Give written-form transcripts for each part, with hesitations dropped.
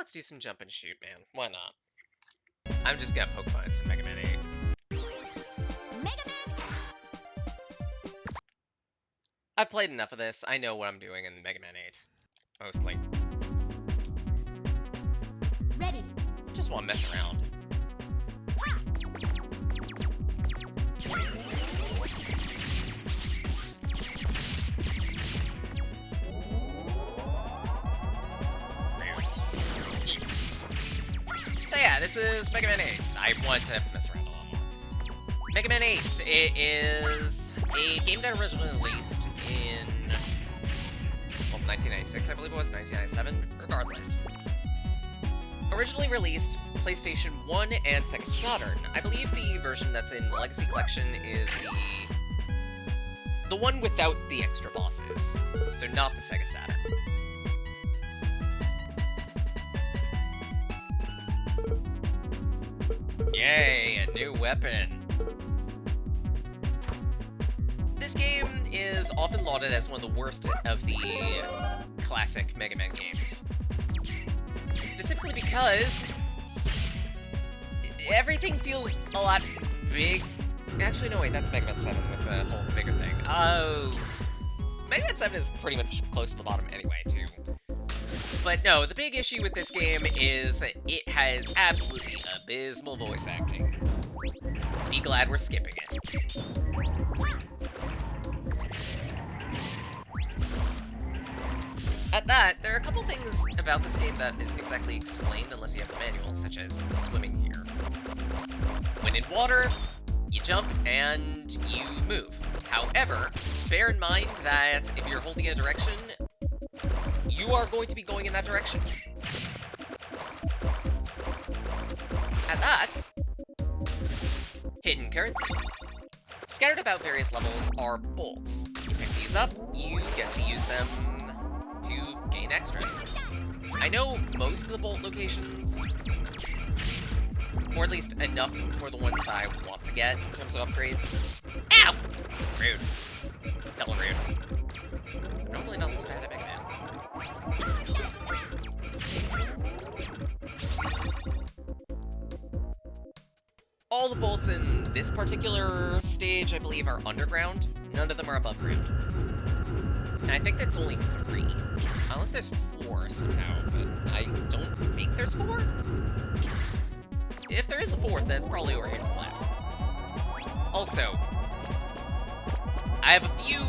let's do some jump and shoot, man. Why not? I'm just gonna poke fun at some Mega Man 8. Megaman! I've played enough of this. I know what I'm doing in Mega Man 8. Mostly. Ready. Just want to mess around. So yeah, this is Mega Man 8. I wanted to mess around a lot more. Mega Man 8, it is a game that originally released in, well, 1996, I believe it was, 1997, regardless. Originally released PlayStation 1 and Sega Saturn. I believe the version that's in the Legacy Collection is the one without the extra bosses, so not the Sega Saturn. Yay, a new weapon! This game is often lauded as one of the worst of the classic Mega Man games. Specifically because everything feels a lot big. Actually, no, wait, that's Mega Man 7 with the whole bigger thing. Oh, Mega Man 7 is pretty much close to the bottom anyway, too. But no, the big issue with this game is it has absolutely abysmal voice acting. Be glad we're skipping it. At that, there are a couple things about this game that isn't exactly explained unless you have the manual, such as swimming here. When in water, you jump and you move. However, bear in mind that if you're holding a direction, you are going to be going in that direction. At that, hidden currency. Scattered about various levels are bolts. You pick these up, you get to use them to gain extras. I know most of the bolt locations, or at least enough for the ones that I want to get in terms of upgrades. Ow! Rude. Double rude. Normally not this bad at Mega Man. All the bolts in this particular stage, I believe, are underground. None of them are above ground. And I think that's only 3. Unless there's 4 somehow, but I don't think there's 4. If there is a 4th, then it's probably over here to the left. Also, I have a few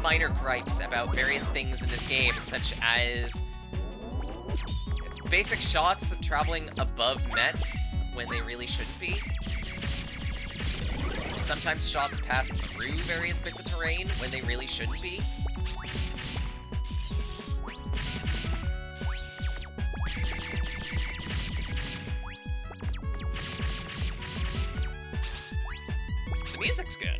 minor gripes about various things in this game, such as basic shots traveling above Mets when they really shouldn't be. Sometimes shots pass through various bits of terrain when they really shouldn't be. The music's good.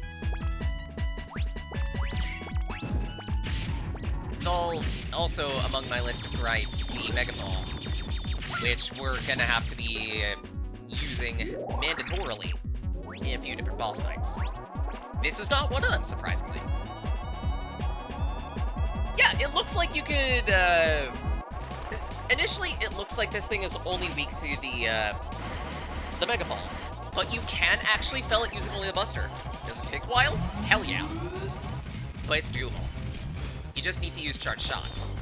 Also, among my list of gripes, the Mega Ball, which we're gonna have to be using mandatorily in a few different boss fights. This is not one of them, surprisingly. Yeah, it looks like you could, initially, it looks like this thing is only weak to the Mega Ball, but you can actually fell it using only the Buster. Does it take a while? Hell yeah. But it's doable. You just need to use charged shots.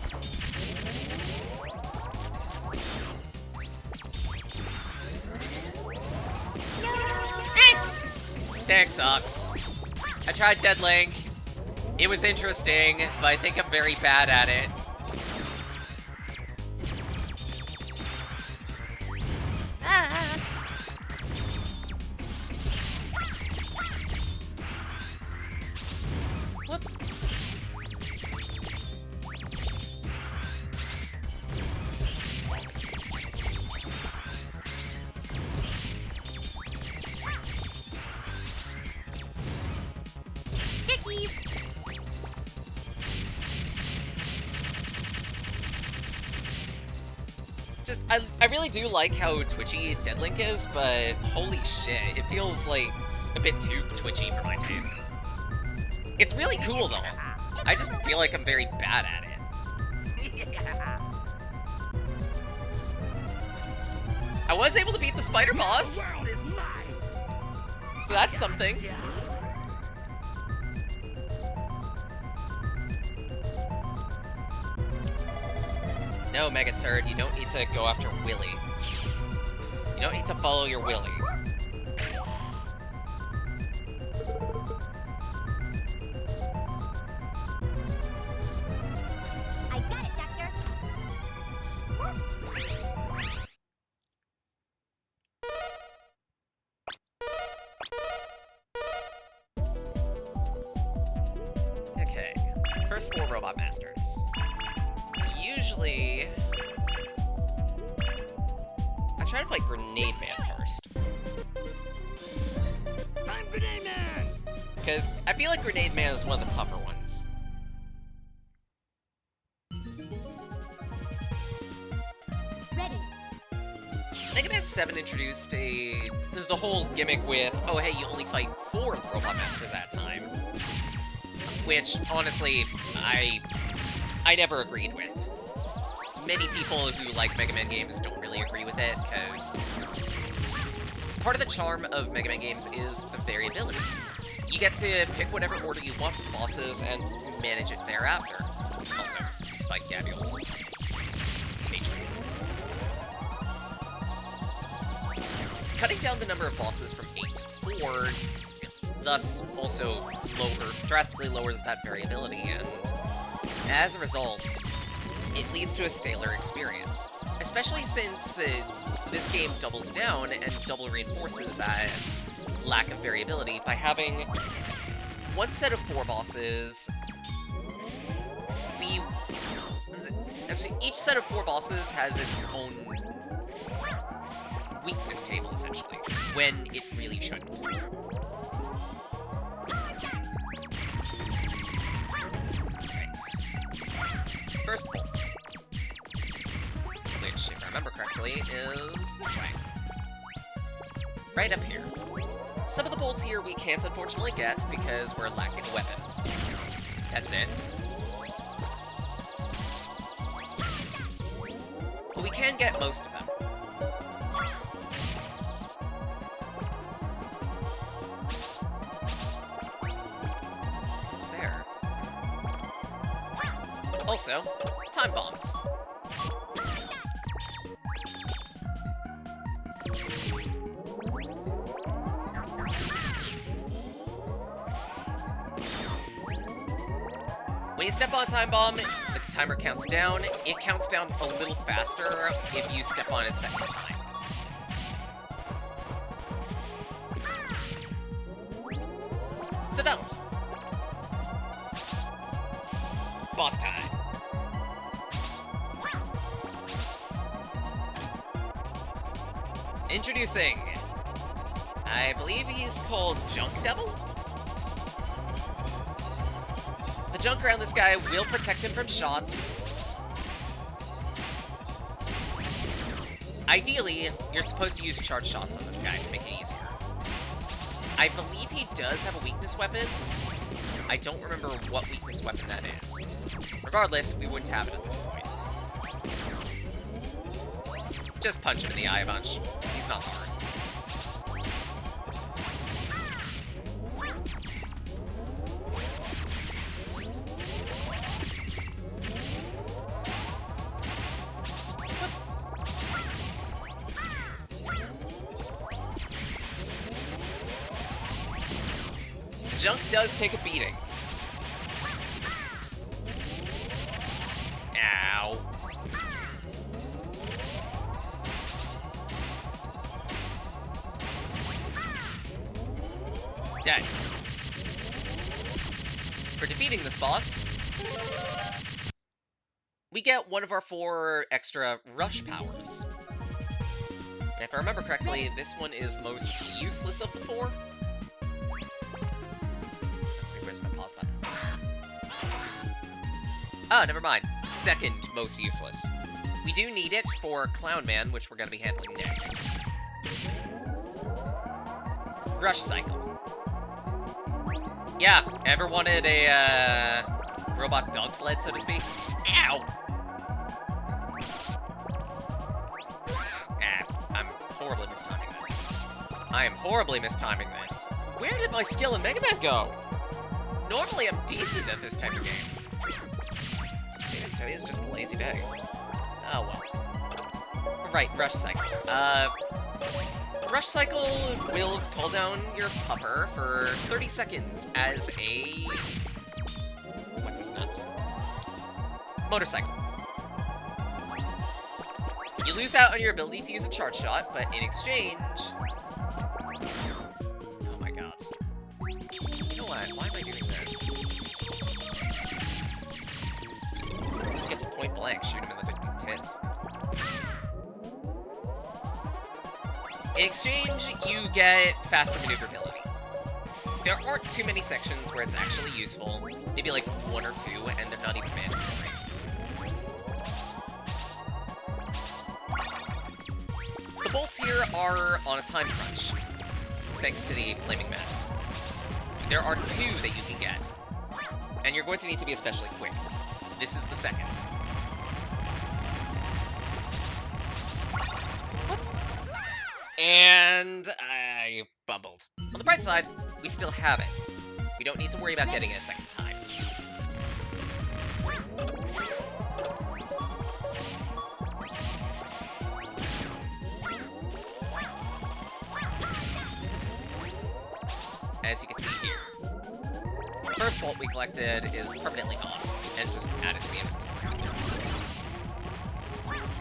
Thanks, Ox. I tried Dead Link. It was interesting, but I think I'm very bad at it. Whoop. Kickies! Just, I really do like how twitchy Dead Link is, but holy shit, it feels like a bit too twitchy for my tastes. It's really cool though. I just feel like I'm very bad at it. I was able to beat the spider boss, The world is mine. so that's something. No, Mega Turd, you don't need to go after Willy. You don't need to follow your Willy. I got it, Doctor. Okay, first 4 Robot Masters. Usually... I try to fight Grenade Man first. I'm Grenade Man. Because I feel like Grenade Man is one of the tougher ones. Ready. Mega Man 7 introduced the whole gimmick with, oh hey, you only fight 4 Robot Masters at a time. Which, honestly, I never agreed with. Many people who like Mega Man games don't really agree with it, because part of the charm of Mega Man games is the variability. You get to pick whatever order you want for the bosses and manage it thereafter. Also, Spike Gabules. Nature. Cutting down the number of bosses from 8 to 4, thus also drastically lowers that variability, and as a result, it leads to a staler experience. Especially since this game doubles down and double reinforces that lack of variability by having one set of 4 bosses. Actually, each set of 4 bosses has its own weakness table, essentially, when it really shouldn't. First bolt, which, if I remember correctly, is this way. Right up here. Some of the bolts here we can't unfortunately get because we're lacking a weapon. That's it. But we can get most of them. What's there? Also, time bombs. When you step on a time bomb, the timer counts down. It counts down a little faster if you step on it a second time. So don't. Boss time. Introducing, I believe he's called Junk Devil? The junk around this guy will protect him from shots. Ideally, you're supposed to use charged shots on this guy to make it easier. I believe he does have a weakness weapon. I don't remember what weakness weapon that is. Regardless, we wouldn't have it at this point. Just punch him in the eye a bunch. He's not hard. Junk does take a beating. Ow. Dead. For defeating this boss, we get one of our 4 extra rush powers. And if I remember correctly, this one is the most useless of the 4. Let's see, where's my pause button? Oh, never mind. Second most useless. We do need it for Clown Man, which we're going to be handling next. Rush Cycle. Yeah, ever wanted a, robot dog sled, so to speak? Ow! Ah, horribly mistiming this. I am horribly mistiming this. Where did my skill in Megaman go? Normally I'm decent at this type of game. Maybe today is just a lazy day. Oh well. Right, Rush Cycle. Rush Cycle will call down your pupper for 30 seconds as a... what's his nuts? Motorcycle. You lose out on your ability to use a charge shot, but in exchange... oh my god. You know what? Why am I doing this? Just get to point blank, shoot him in the tits. In exchange, you get faster maneuverability. There aren't too many sections where it's actually useful. Maybe like 1 or 2, and they're not even mandatory. The bolts here are on a time crunch, thanks to the flaming mess. There are 2 that you can get, and you're going to need to be especially quick. This is the second. And I bumbled. On the bright side, we still have it. We don't need to worry about getting it a second time. As you can see here, the first bolt we collected is permanently gone, and just added to the inventory.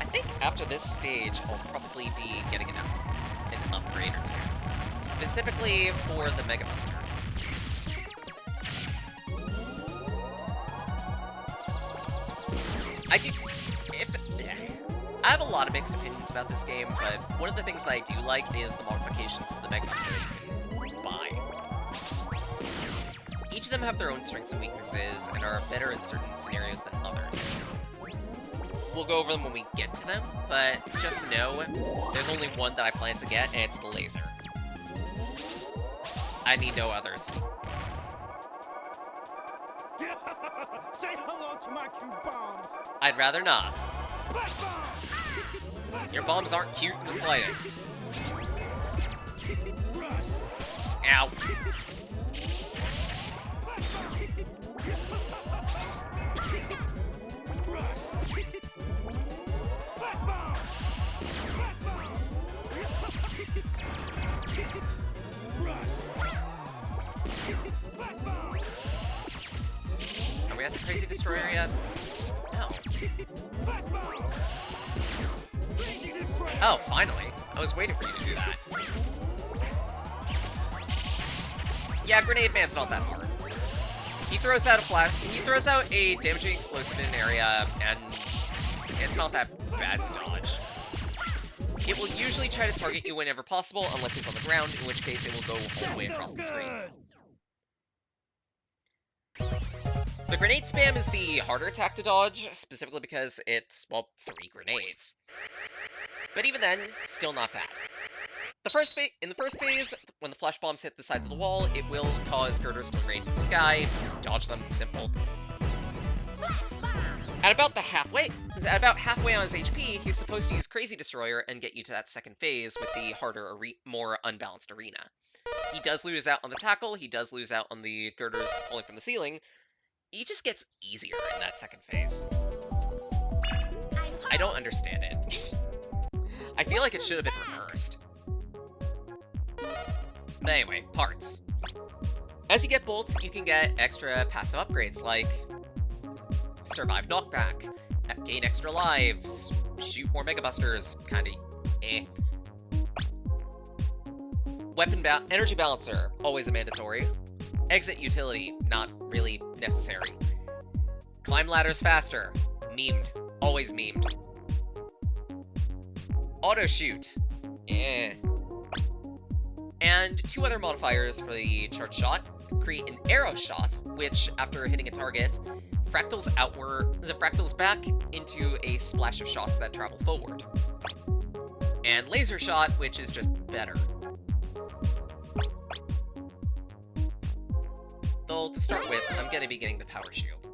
I think after this stage, I'll probably be getting an upgrade or 2. Specifically for the Mega Buster. I have a lot of mixed opinions about this game, but one of the things that I do like is the modifications to the Mega Buster that you can buy. Each of them have their own strengths and weaknesses, and are better in certain scenarios than others. We'll go over them when we get to them, but just know, there's only one that I plan to get, and it's the laser. I need no others. Say hello to my cute bombs. I'd rather not. Your bombs aren't cute in the slightest. Ow. Are we at the Crazy Destroyer yet? No. Oh, finally. I was waiting for you to do that. Yeah, Grenade Man's not that hard. He throws out a damaging explosive in an area, and it's not that bad to dodge. It will usually try to target you whenever possible, unless he's on the ground, in which case it will go all the way across the screen. The grenade spam is the harder attack to dodge, specifically because it's, well, 3 grenades. But even then, still not bad. In the first phase, when the flash bombs hit the sides of the wall, it will cause girders to rain from the sky. Dodge them, simple. At about halfway on his HP, he's supposed to use Crazy Destroyer and get you to that second phase with the harder, more unbalanced arena. He does lose out on the tackle, he does lose out on the girders pulling from the ceiling. He just gets easier in that second phase. I don't understand it. I feel like it should have been reversed. But anyway, parts. As you get bolts, you can get extra passive upgrades like survive knockback, gain extra lives, shoot more Mega Busters, kinda eh. Energy Balancer, always a mandatory. Exit utility, not really necessary. Climb ladders faster, memed, always memed. Auto shoot, eh. And 2 other modifiers for the charge shot. Create an arrow shot, which, after hitting a target, fractals back into a splash of shots that travel forward. And laser shot, which is just better. Though, to start with, I'm gonna be getting the power shield.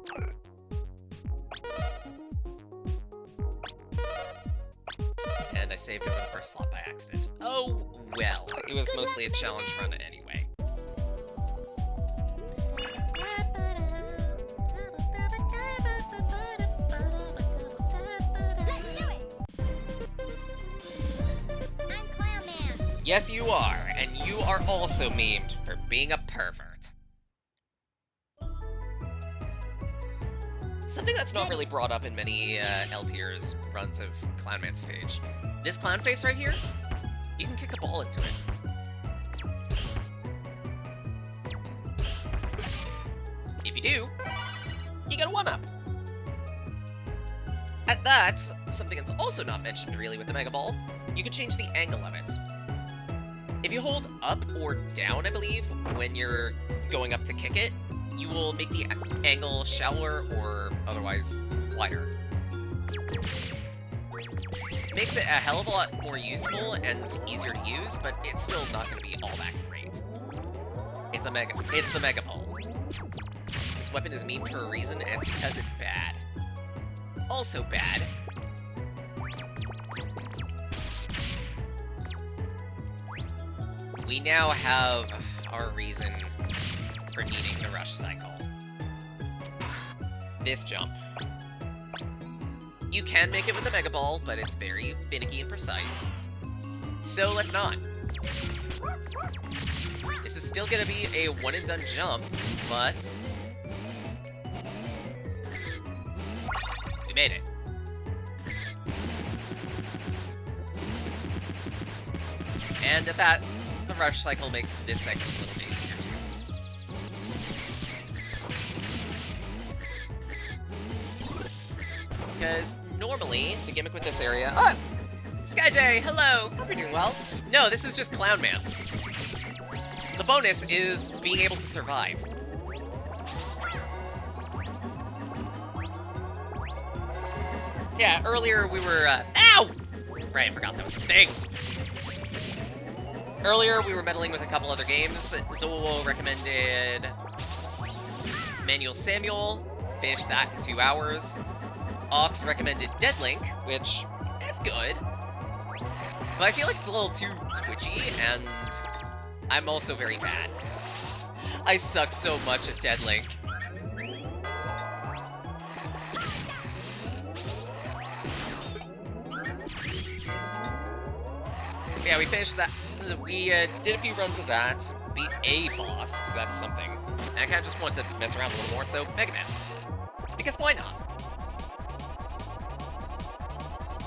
And I saved over the first slot by accident. Oh, well. It was mostly a challenge run anyway. Let's do it. I'm Clown Man. Yes, you are, and you are also memed for being a pervert. Something that's not really brought up in many LPers runs of Clownman stage. This clown face right here, you can kick the ball into it. If you do, you get a 1-up. At that, something that's also not mentioned really with the Mega Ball, you can change the angle of it. If you hold up or down, I believe, when you're going up to kick it, you will make the angle shallower or otherwise wider. Makes it a hell of a lot more useful and easier to use, but it's still not going to be all that great. It's the Mega Ball. This weapon is memed for a reason, and it's because it's bad. Also bad. We now have our reason for needing the rush cycle. This jump. You can make it with the Mega Ball, but it's very finicky and precise. So let's not. This is still gonna be a one-and-done jump, but we made it. And at that, the rush cycle makes this segment a little bit easier too. Because normally, the gimmick with this area... Oh! SkyJ, hello! Hope you're doing well. No, this is just Clown Man. The bonus is being able to survive. Yeah, earlier we were... Ow! Right, I forgot that was a thing. Earlier we were meddling with a couple other games. Zowo recommended Manual Samuel. Finished that in 2 hours. Ox recommended Deadlink, which is good. But I feel like it's a little too twitchy, and I'm also very bad. I suck so much at Deadlink. Yeah, we finished that. We did a few runs of that, beat a boss, so that's something. And I kind of just wanted to mess around a little more, so Megaman. Because why not?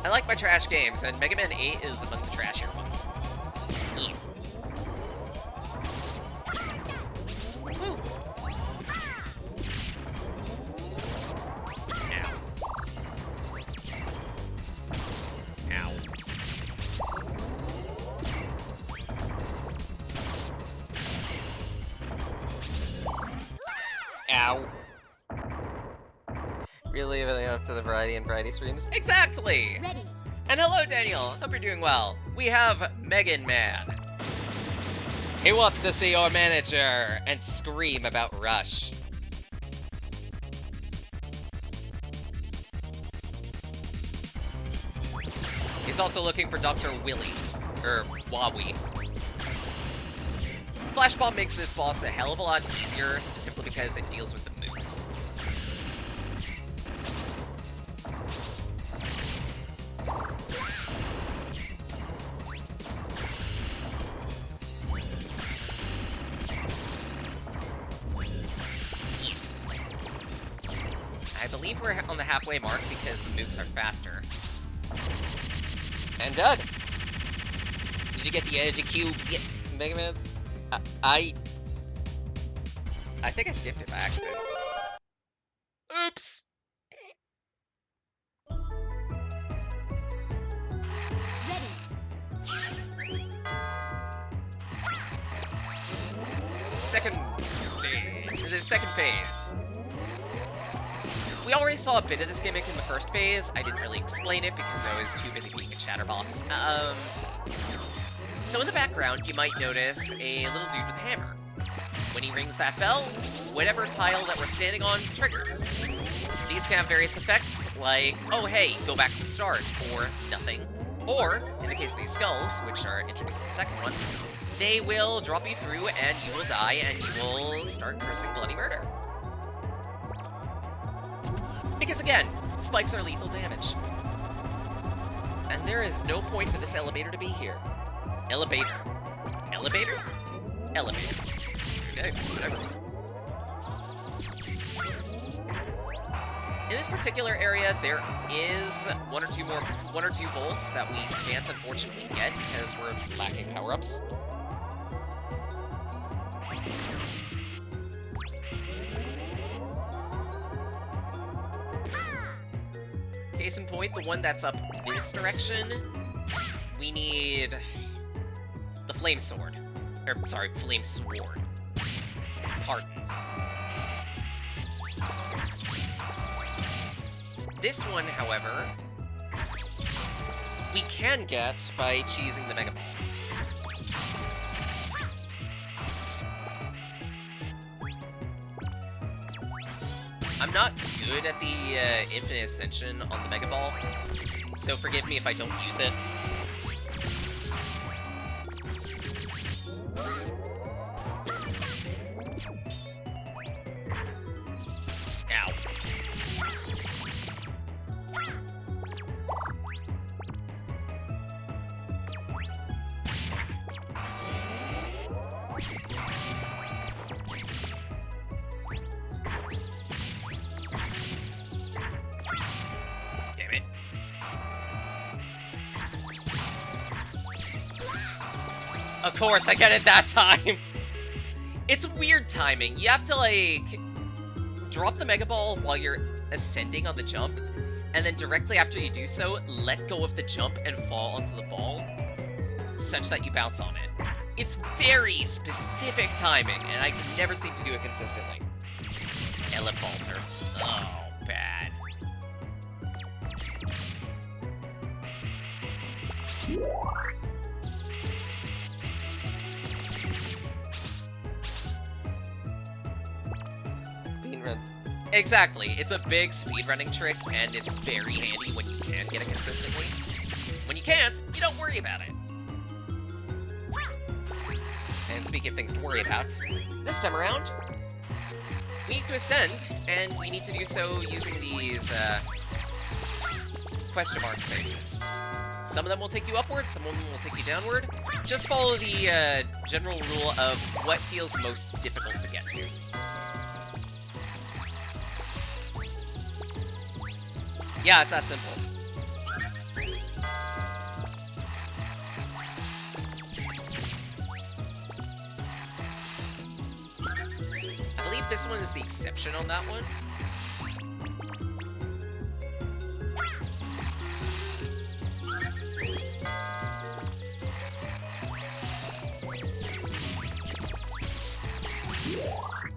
I like my trash games, and Mega Man 8 is among the trashier ones. Ew. Woo. Ow. Ow. Really living up to the variety and variety streams? Exactly! Ready. And hello, Daniel! Hope you're doing well. We have Megaman. He wants to see your manager and scream about Rush. He's also looking for Dr. Willy, or Wawi. Flash Bomb makes this boss a hell of a lot easier, specifically because it deals with the moves. I believe we're on the halfway mark because the moves are faster. And done! Did you get the energy cubes yet, Mega Man? I think I skipped it by accident. Oops! Ready. Second stage. Is it second phase? We already saw a bit of this gimmick in the first phase. I didn't really explain it because I was too busy being a chatterbox. So in the background, you might notice a little dude with a hammer. When he rings that bell, whatever tile that we're standing on triggers. These can have various effects, like, oh hey, go back to start, or nothing, Or, in the case of these skulls, which are introduced in the second one, they will drop you through and you will die and you will start cursing bloody murder. Because again, spikes are lethal damage. And there is no point for this elevator to be here. Elevator. Elevator? Elevator. Okay, whatever. In this particular area, there is one or two bolts that we can't unfortunately get because we're lacking power-ups. Case in point, the one that's up this direction, we need the flame sword. Or, sorry, flame sword. Pardons. This one, however, we can get by cheesing the Megaman. I'm not good at the Infinite Ascension on the Mega Ball, so forgive me if I don't use it. Ow. Damn it. Of course, I get it that time. It's weird timing. You have to, like, drop the Mega Ball while you're ascending on the jump, and then directly after you do so, let go of the jump and fall onto the ball, such that you bounce on it. It's very specific timing, and I can never seem to do it consistently. Elevator. Oh, bad. Speedrun. Exactly. It's a big speedrunning trick, and it's very handy when you can get it consistently. When you can't, you don't worry about it. And speaking of things to worry about, this time around, we need to ascend, and we need to do so using these, question mark spaces. Some of them will take you upward, some of them will take you downward. Just follow the, general rule of what feels most difficult to get to. Yeah, it's that simple. I believe this one is the exception on that one.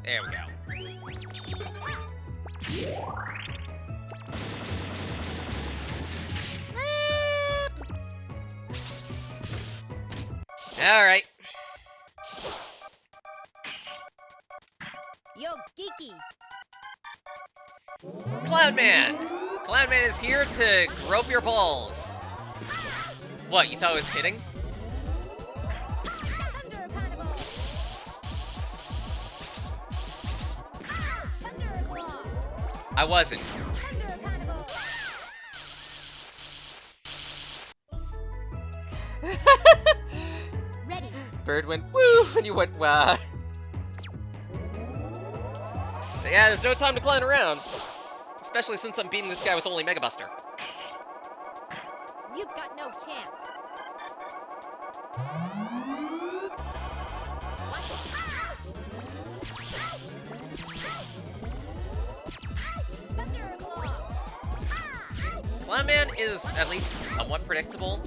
There we go. Alright. Yo, geeky. Cloudman! Cloudman is here to grope your balls. What, you thought I was kidding? Thunder Carnival. Thunder Claw. I wasn't. Thunder Carnival. Ready. Bird went woo, and you went wah. Yeah, there's no time to clown around. Especially since I'm beating this guy with only Mega Buster. You've got no chance. Thunder Claw. Clownman is at least somewhat predictable.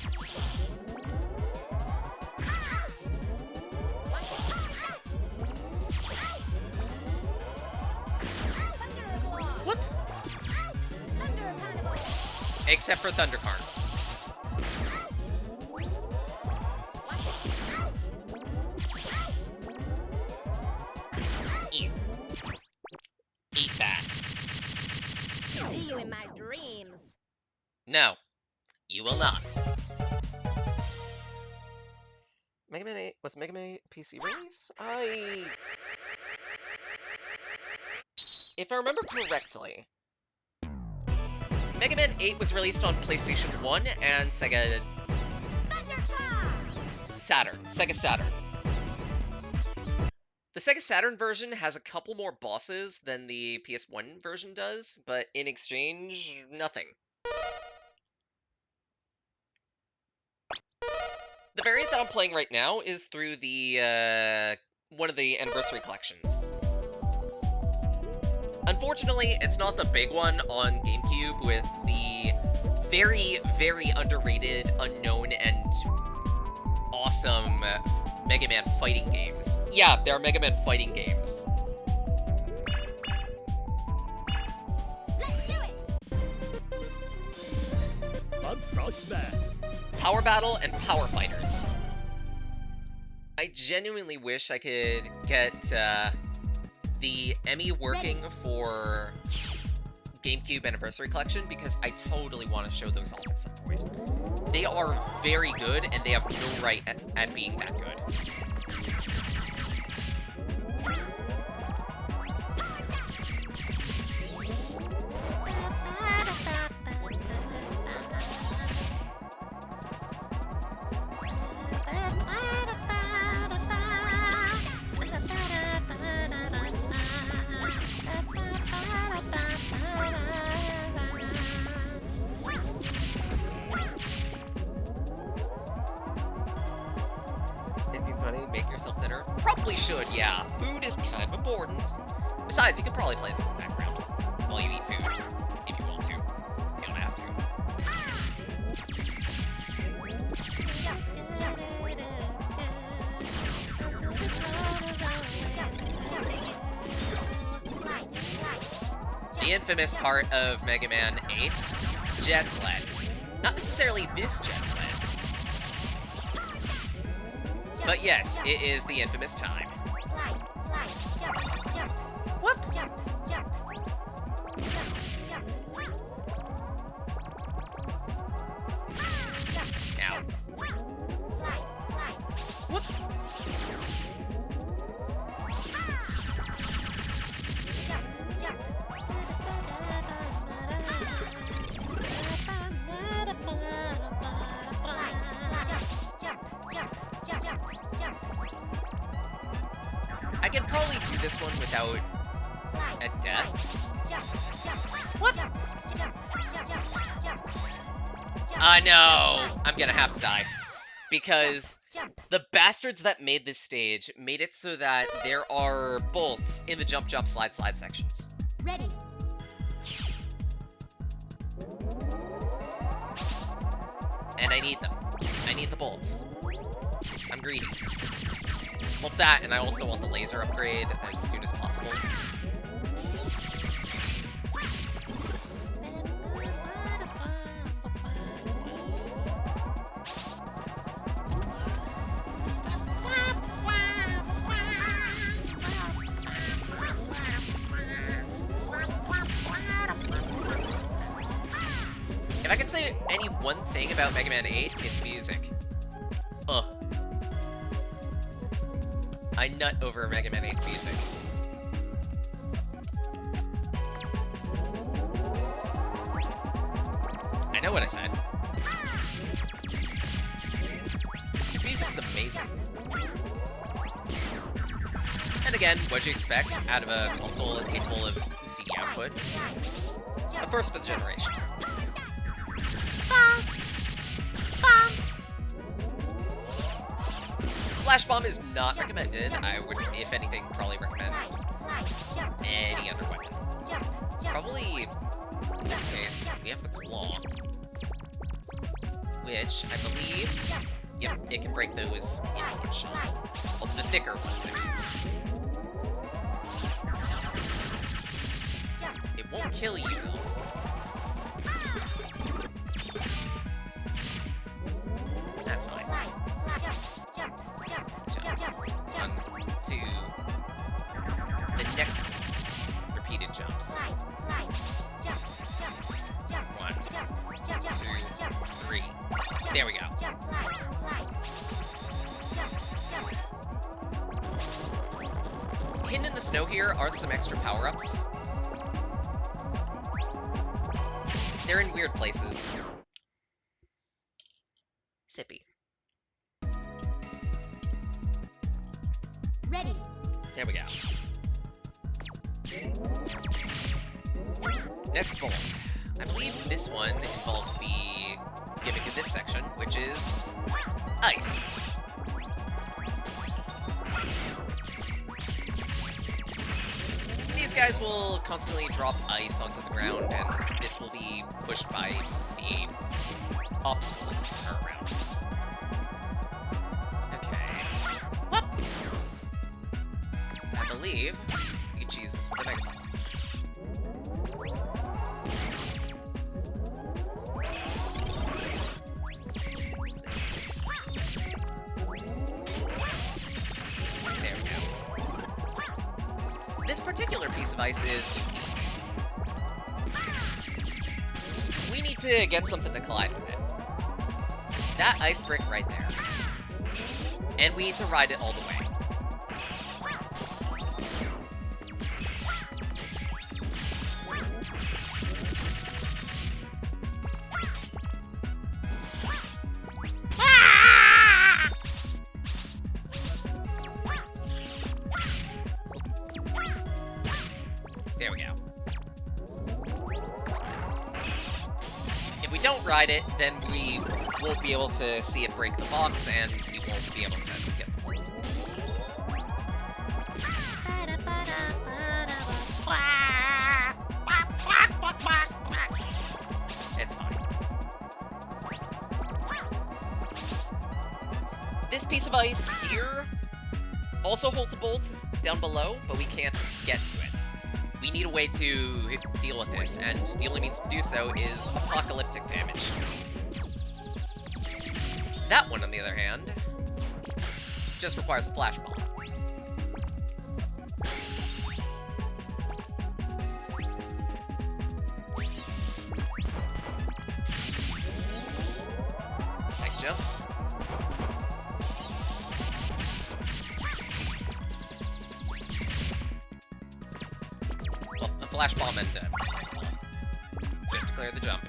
What? Thunder Carnival. Except for Thundercarn. Eat. Eat that. See you in my dreams. No, you will not. Mega Man 8 was Mega Man 8 PC release? If I remember correctly, Mega Man 8 was released on PlayStation 1 and Sega Saturn. Sega Saturn. The Sega Saturn version has a couple more bosses than the PS1 version does, but in exchange, nothing. The variant that I'm playing right now is through the, one of the Anniversary Collections. Unfortunately, it's not the big one on GameCube with the very, very underrated, unknown, and awesome Mega Man fighting games. Yeah, there are Mega Man fighting games. Let's do it. Bug Frostman. Power Battle and Power Fighters. I genuinely wish I could get the Emmy working for GameCube Anniversary Collection because I totally want to show those off at some point. They are very good, and they have no right at being that good. Make yourself dinner? Probably should, yeah. Food is kind of important. Besides, you can probably play this in the background while you eat food, if you want to. You don't have to. The infamous part of Mega Man 8, Jet Sled. Not necessarily this Jet Sled. But yes, it is the infamous time. Whoop! Now. Whoop! I can probably do this one without a death. What? No! I'm gonna have to die. Because the bastards that made this stage made it so that there are bolts in the jump, jump, slide, slide sections. Ready. And I need them. I need the bolts. I'm greedy. Want that, and I also want the laser upgrade as soon as possible. If I can say any one thing about Mega Man 8, it's music. Ugh. I nut over Mega Man 8's music. I know what I said. His music's amazing. And again, what'd you expect out of a console capable of CD output? A first for the generation. Flash Bomb is not recommended. I would, if anything, probably recommend any other weapon. Probably, in this case, we have the Claw. Which, I believe, yep, it can break those in one shot. Well, the thicker ones, I mean. It won't kill you, though. That's fine. Jump. 1, 2. The next repeated jumps. 1, 2, 3. There we go. Hidden in the snow here are some extra power-ups. They're in weird places. Sippy. Ready. There we go. Next bolt. I believe this one involves the gimmick in this section, which is ice. These guys will constantly drop ice onto the ground, and this will be pushed by the obstacles that are around. Okay. Whoop! I believe you can cheese this with a Megaman. There we go. This particular piece of ice is unique. We need to get something to collide with it. That ice brick right there. And we need to ride it all the way. There we go. If we don't ride it, then we won't be able to see it break the box, and we won't be able to get the point. It's fine. This piece of ice here also holds a bolt down below, but we can't get to it. We need a way to deal with this, and the only means to do so is apocalyptic damage. That one, on the other hand, just requires a flash bomb. Tech jump. Well, a flash bomb and just to clear the jump.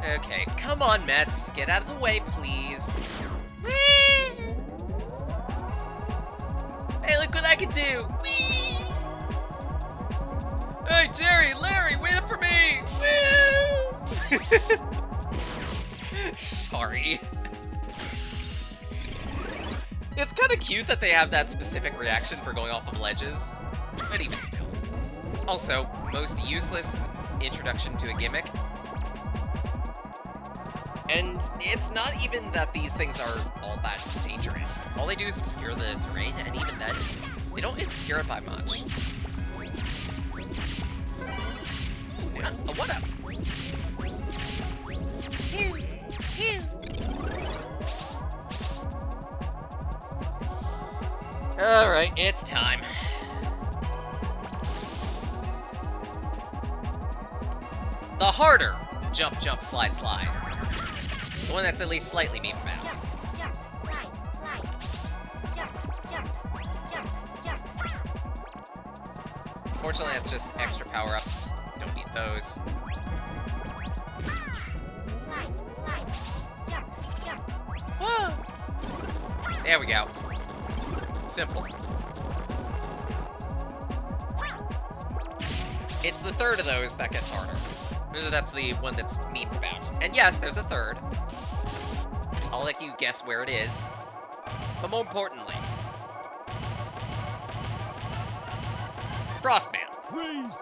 Okay, come on, Mets. Get out of the way, please. Hey, look what I can do! Whee! Hey, Jerry, Larry, wait up for me! Woo! Sorry. It's kind of cute that they have that specific reaction for going off of ledges, but even still. Also, most useless introduction to a gimmick. And it's not even that these things are all that dangerous. All they do is obscure the terrain, and even then, they don't obscure it by much. Yeah, a one-up. Alright, it's time. The harder jump, jump, slide, slide. The one that's at least slightly meme about. Jump, slide, slide. Jump, jump, jump, jump. Fortunately, that's just extra power-ups. Don't need those. Slide, slide. Jump, jump. Whoa! There we go. Simple. It's the third of those that gets harder. That's the one that's memed about. And yes, there's a third. I'll let you guess where it is. But more importantly, Frostman. Freeze!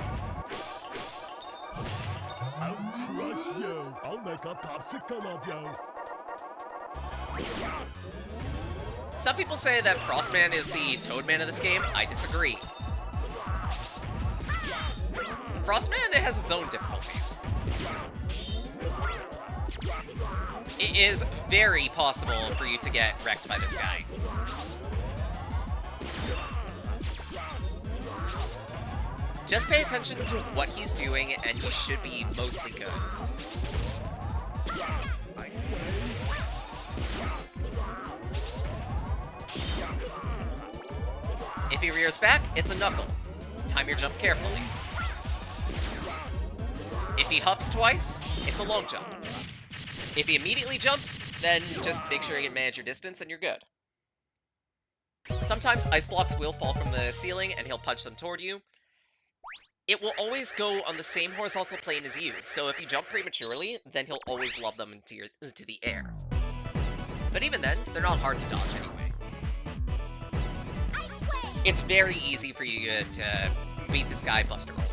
I'll crush you. I'll make a popsicle of you. Some people say that Frostman is the Toadman of this game. I disagree. Frostman has its own difficulties. It is very possible for you to get wrecked by this guy. Just pay attention to what he's doing, and you should be mostly good. If he rears back, it's a knuckle. Time your jump carefully. If he hops twice, it's a long jump. If he immediately jumps, then just make sure you can manage your distance and you're good. Sometimes ice blocks will fall from the ceiling and he'll punch them toward you. It will always go on the same horizontal plane as you, so if you jump prematurely, then he'll always lob them into the air. But even then, they're not hard to dodge anyway. It's very easy for you to beat this guy Buster Roll.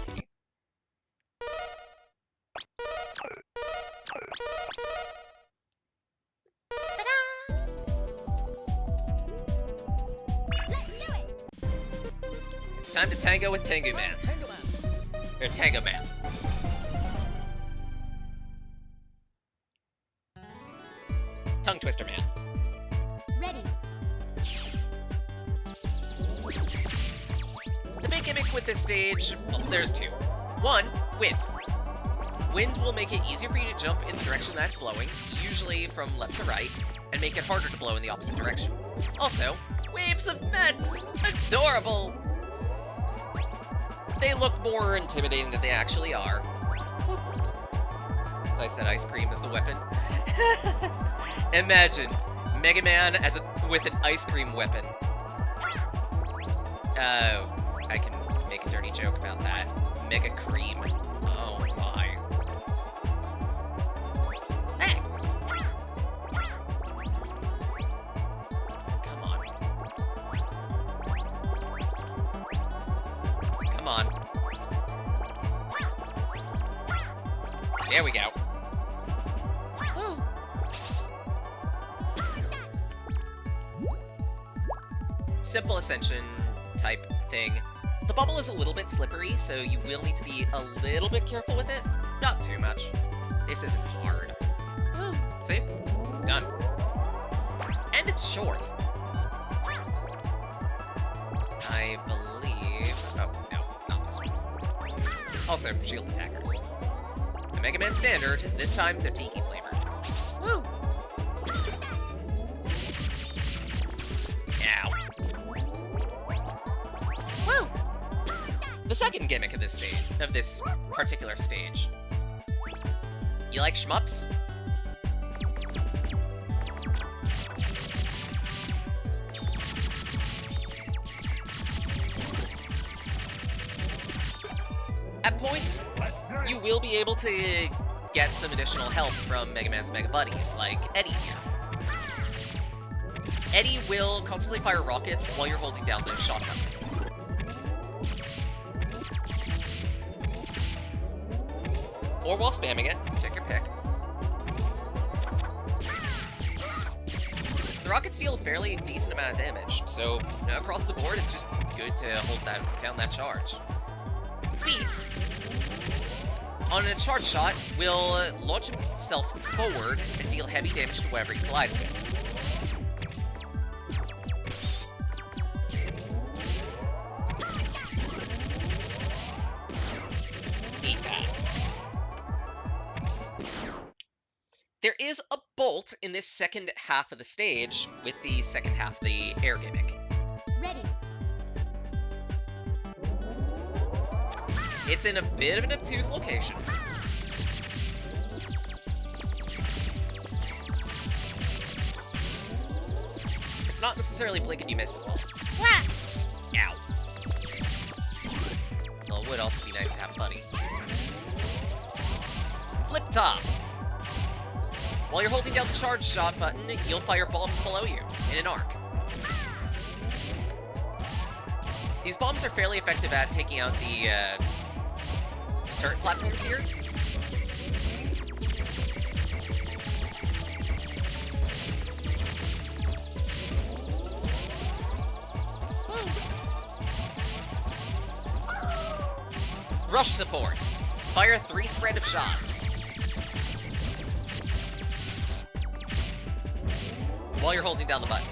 It's time to tango with Tengu Man. Or Tango Man. Tongue Twister Man. Ready. The big gimmick with this stage, well, there's two. One, wind. Wind will make it easier for you to jump in the direction that's blowing, usually from left to right, and make it harder to blow in the opposite direction. Also, waves of Mets! Adorable! They look more intimidating than they actually are. I said ice cream is the weapon. Imagine Megaman with an ice cream weapon. I can make a dirty joke about that. Mega cream. Oh my. Hey! Come on. Come on. There we go. Woo. Simple ascension type thing. The bubble is a little bit slippery, so you will need to be a little bit careful with it. Not too much. This isn't hard. Woo. See? Done. And it's short. I believe... Oh, no, not this one. Also, shield attackers. The Mega Man Standard, this time they're tiki flavored. Woo! Ow. Woo! The second gimmick of this particular stage. You like shmups? At points, you will be able to get some additional help from Mega Man's Mega Buddies, like Eddie here. Eddie will constantly fire rockets while you're holding down the shotgun. Or while spamming it, take your pick. The rockets deal a fairly decent amount of damage, so across the board, it's just good to hold down that charge. Beat, on a charge shot, will launch himself forward and deal heavy damage to whoever he collides with. Eat that. There is a bolt in this second half of the stage with the second half of the air gimmick. Ready. It's in a bit of an obtuse location. It's not necessarily blink and you miss it all. Wah! Ow. Well, it would also be nice to have a buddy. Flip top. While you're holding down the charge shot button, you'll fire bombs below you in an arc. These bombs are fairly effective at taking out the turret platforms here. Woo. Rush support. Fire 3 spread of shots. While you're holding down the button.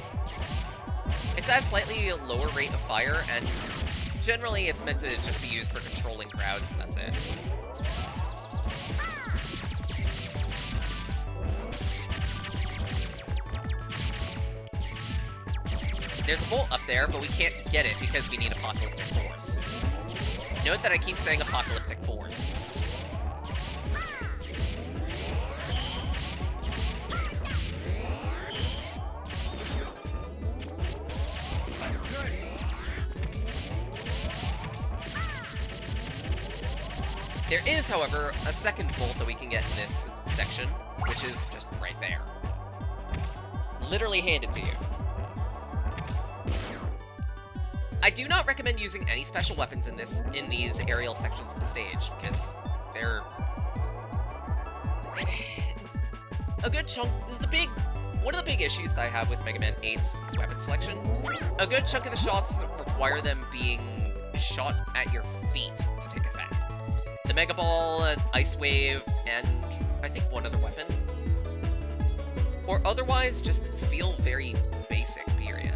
It's at a slightly lower rate of fire, and generally it's meant to just be used for controlling crowds, and that's it. There's a bolt up there, but we can't get it because we need Apocalyptic Force. Note that I keep saying Apocalyptic Force. There is, however, a second bolt that we can get in this section, which is just right there. Literally handed to you. I do not recommend using any special weapons in these aerial sections of the stage, because they're a good chunk. One of the big issues that I have with Mega Man 8's weapon selection, a good chunk of the shots require them being shot at your feet to take effect. The Mega Ball, Ice Wave, and I think one other weapon. Or otherwise, just feel very basic, period.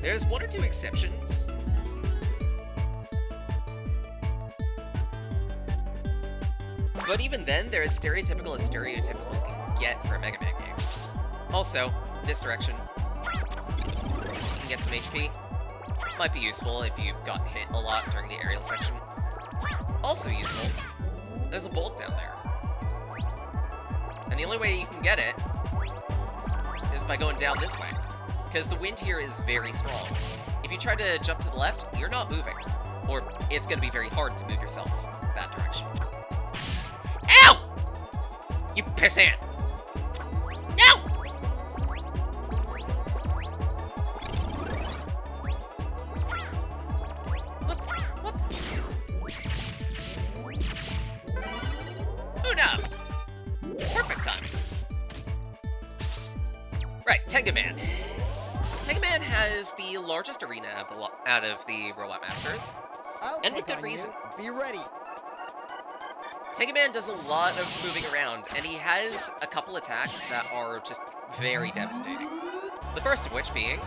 There's one or two exceptions. But even then, they're as stereotypical can get for a Mega Man game. Also, this direction. You can get some HP. Might be useful if you got hit a lot during the aerial section. Also useful, there's a bolt down there. And the only way you can get it is by going down this way, because the wind here is very strong. If you try to jump to the left, you're not moving, or it's going to be very hard to move yourself that direction. Ow! You pissant! No! Perfect timing. Right, Megaman. Megaman has the largest arena out of the Robot Masters, and with good reason. Be ready. Megaman does a lot of moving around, and he has a couple attacks that are just very devastating. The first of which being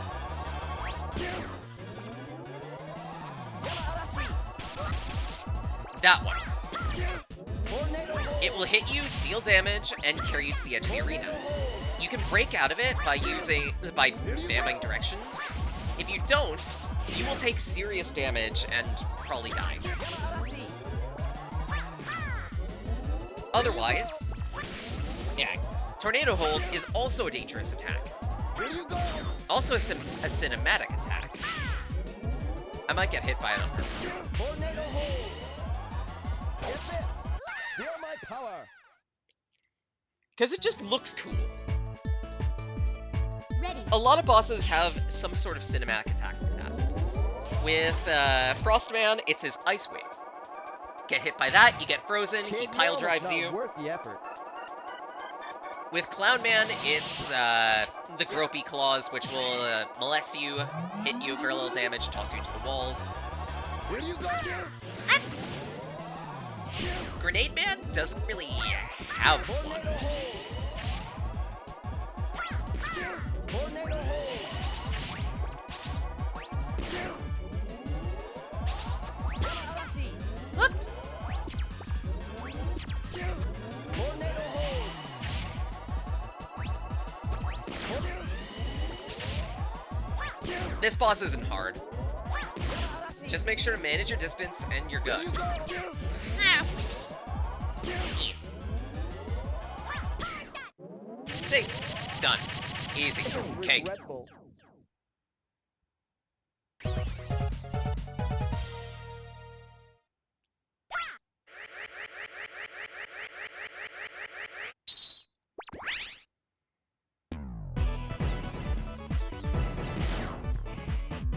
that one. It will hit you, deal damage, and carry you to the edge of the arena. You can break out of it by spamming directions. If you don't, you will take serious damage and probably die. Otherwise, yeah, Tornado Hold is also a dangerous attack. Also a cinematic attack. I might get hit by it on purpose. Tornado Hold. Get this. Feel my power. Because it just looks cool. Ready. A lot of bosses have some sort of cinematic attack like that. With Frostman, it's his Ice Wave. Get hit by that, you get frozen, he pile drives you. Worth the effort. With Clownman, it's the Gropey Claws, which will molest you, hit you for a little damage, toss you into the walls. Here you go. Grenade Man doesn't really have one. Tornado Hold. What? Tornado Hold. This boss isn't hard. Just make sure to manage your distance and you're good. See? Done. Easy. Cake. Red Bull.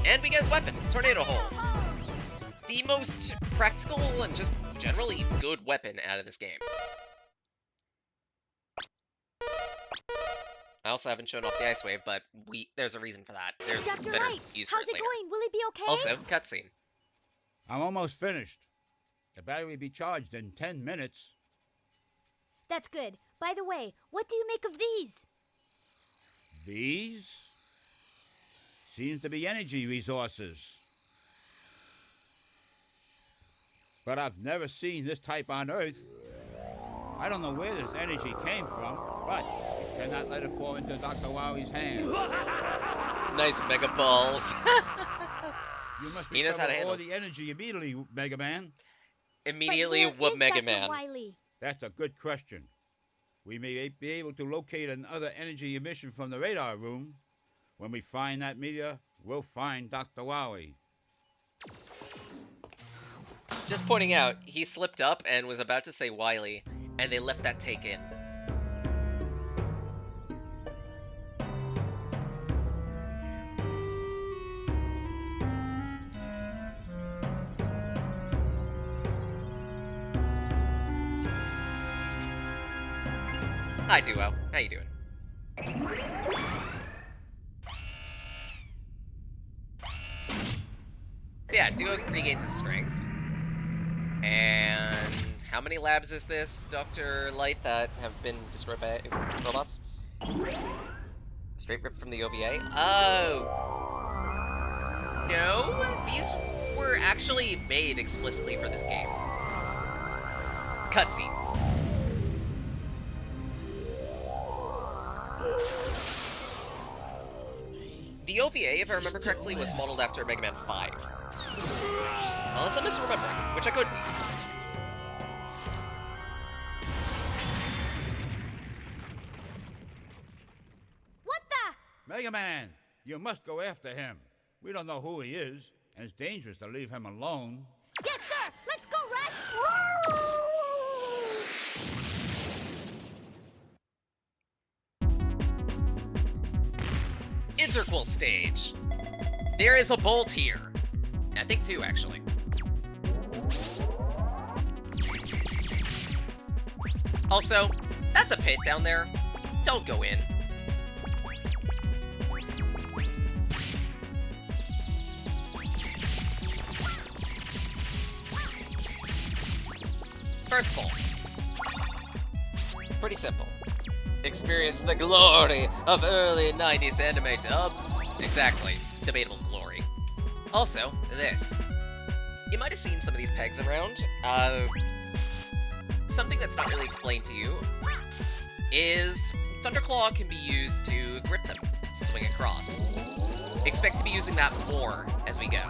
And we get his weapon, Tornado Hole. The most practical and just generally good weapon out of this game. I also haven't shown off the Ice Wave, but there's a reason for that. There's Dr. better Wright, use for how's it it later. going? Will it be okay? Also, cutscene. I'm almost finished. The battery will be charged in 10 minutes. That's good. By the way, what do you make of these? These? Seems to be energy resources. But I've never seen this type on Earth. I don't know where this energy came from, but it cannot let it fall into Dr. Wowie's hands. Nice Mega Balls. You must He knows how recover to all handle. the energy immediately, Mega Man. Immediately but whoop where Mega is Dr. Man. Wily? That's a good question. We may be able to locate another energy emission from the radar room. When we find that meteor, we'll find Dr. Wowie. Just pointing out, he slipped up and was about to say Wily, and they left that take in. Hi, Duo. How you doing? But yeah, Duo regains his strength. And how many labs is this, Dr. Light, that have been destroyed by robots? Straight ripped from the OVA? Oh. No, these were actually made explicitly for this game. Cutscenes. The OVA, if I remember correctly, was modeled after Mega Man 5. Unless I'm misremembering, which I could be. What the? Mega Man, you must go after him. We don't know who he is, and it's dangerous to leave him alone. Yes, sir. Let's go, Rush. Interquel stage. There is a bolt here. I think two, actually. Also, that's a pit down there. Don't go in. First bolt. Pretty simple. Experience the glory of early 90s anime dubs. Exactly. Debatable glory. Also, this. You might have seen some of these pegs around. Something that's not really explained to you is Thunderclaw can be used to grip them, swing across. Expect to be using that more as we go.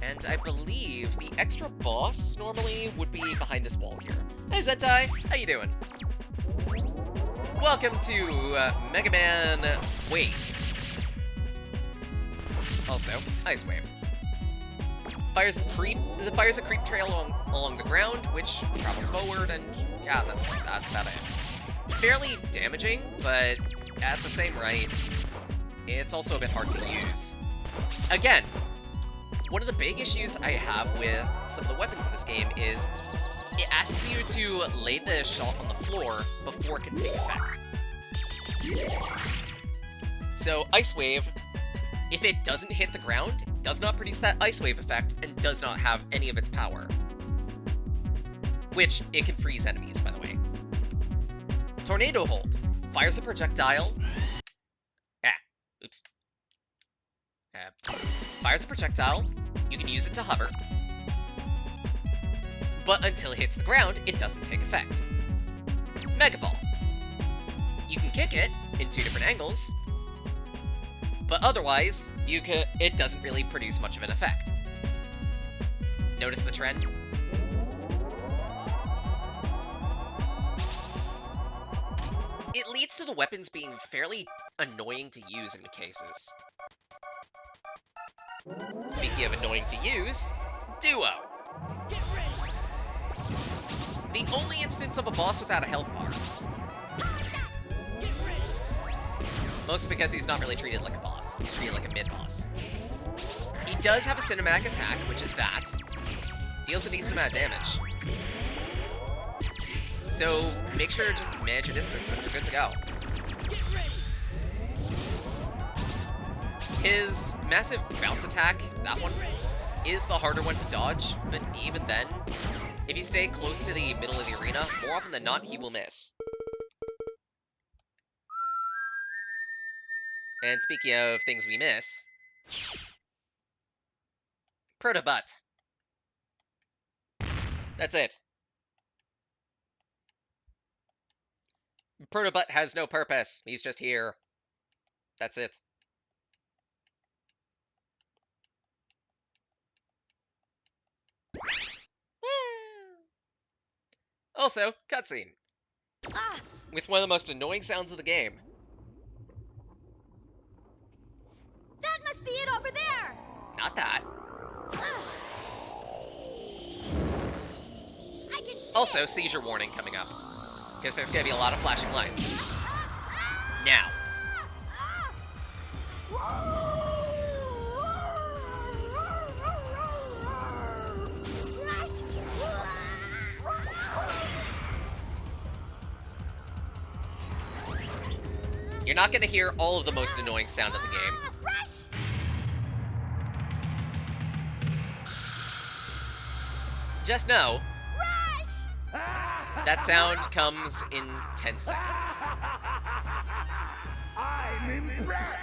And I believe the extra boss normally would be behind this wall here. Hey Zentai, how you doing? Welcome to Mega Man Wait. Also, Ice Wave. Fires a creep trail along the ground, which travels forward, and yeah, that's about it. Fairly damaging, but at the same rate, it's also a bit hard to use. Again, one of the big issues I have with some of the weapons in this game is it asks you to lay the shot on the floor before it can take effect. So, Ice Wave, if it doesn't hit the ground, does not produce that Ice Wave effect and does not have any of its power. Which, it can freeze enemies, by the way. Tornado Hold. Fires a projectile. Oops. Fires a projectile. You can use it to hover. But until it hits the ground, it doesn't take effect. Mega Ball. You can kick it in two different angles, but otherwise, it doesn't really produce much of an effect. Notice the trend? It leads to the weapons being fairly annoying to use in cases. Speaking of annoying to use, Duo. The only instance of a boss without a health bar. Mostly because he's not really treated like a boss. He's treated like a mid-boss. He does have a cinematic attack, which is that. Deals a decent amount of damage. So make sure to just manage your distance and you're good to go. His massive bounce attack, that one, is the harder one to dodge, but even then, if you stay close to the middle of the arena, more often than not, he will miss. And speaking of things we miss, Protobut. That's it. Protobut has no purpose. He's just here. That's it. Also, cutscene. Ah, With one of the most annoying sounds of the game. that must be it over there. Not that. I can see Also, it. seizure warning coming up. Because there's gonna be a lot of flashing lights. Now. You're not gonna hear all of the most annoying sound of the game. Rush! Just know, Rush! that sound comes in 10 seconds. I'm impressed.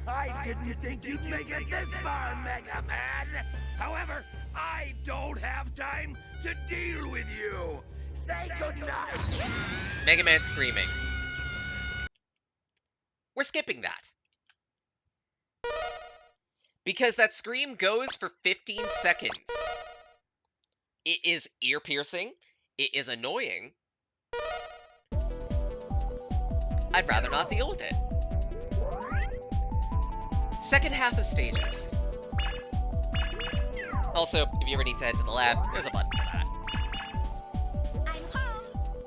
I didn't think you'd make it this far, Megaman. However, I don't have time to deal with you. Say goodnight. Megaman screaming. We're skipping that. Because that scream goes for 15 seconds. It is ear-piercing. It is annoying. I'd rather not deal with it. Second half of stages. Also, if you ever need to head to the lab, there's a button for that. I'm home.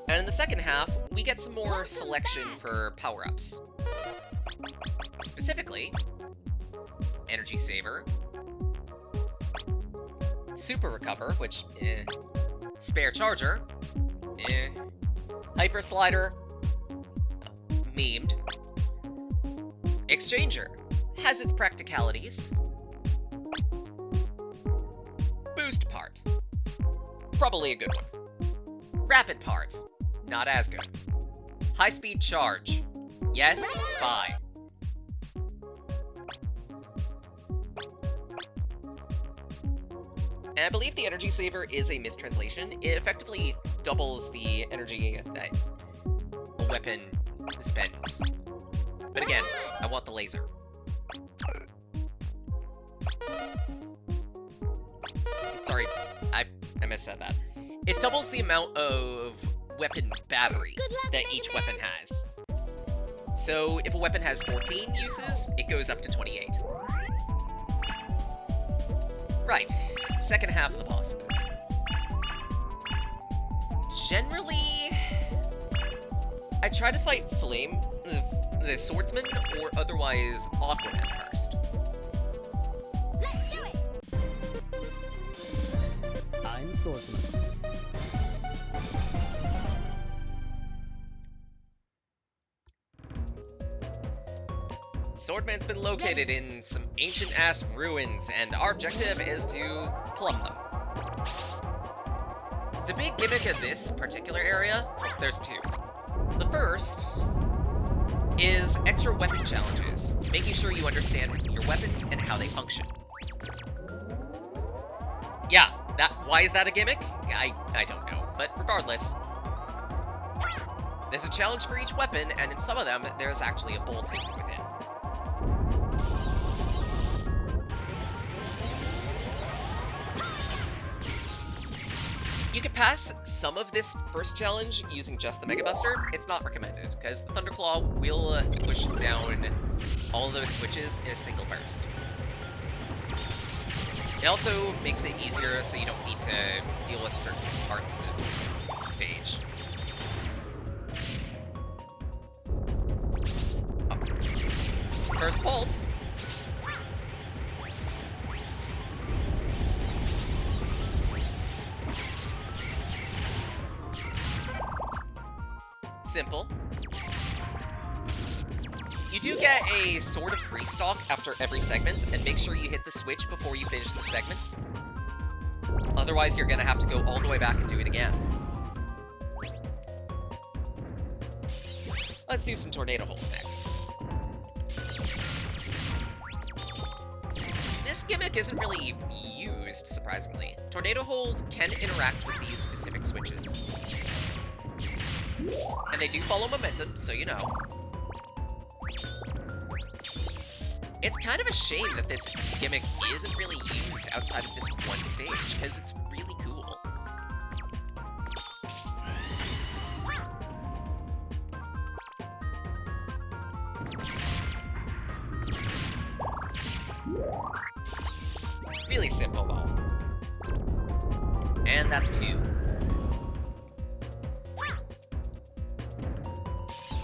And in the second half, we get some more selection for power-ups. Specifically, Energy Saver, Super Recover, which, Spare Charger, Hyper Slider, memed. Exchanger has its practicalities. Boost Part, probably a good one. Rapid Part, not as good. High Speed Charge, yes, bye. And I believe the Energy Saver is a mistranslation. It effectively doubles the energy that a weapon spends. But again, I want the laser. Sorry, I missaid that. It doubles the amount of weapon battery that each weapon has. So if a weapon has 14 uses, it goes up to 28. Right, second half of the bosses. Generally, I try to fight Flame, the Swordsman, or otherwise Aquaman first. Let's do it. I'm Swordsman. Swordman's been located in some ancient-ass ruins, and our objective is to plumb them. The big gimmick of this particular area, there's two. The first is extra weapon challenges, making sure you understand your weapons and how they function. Yeah, why is that a gimmick? I don't know, but regardless. There's a challenge for each weapon, and in some of them, there's actually a bolt hidden within. You can pass some of this first challenge using just the Mega Buster. It's not recommended, because the Thunderclaw will push down all of those switches in a single burst. It also makes it easier so you don't need to deal with certain parts of the stage. First bolt. Simple. You do get a sort of restock after every segment, and make sure you hit the switch before you finish the segment. Otherwise, you're gonna have to go all the way back and do it again. Let's do some Tornado Hold next. This gimmick isn't really used, surprisingly. Tornado Hold can interact with these specific switches. And they do follow momentum, so you know. It's kind of a shame that this gimmick isn't really used outside of this one stage, because it's really cool. Really simple ball. And that's 2.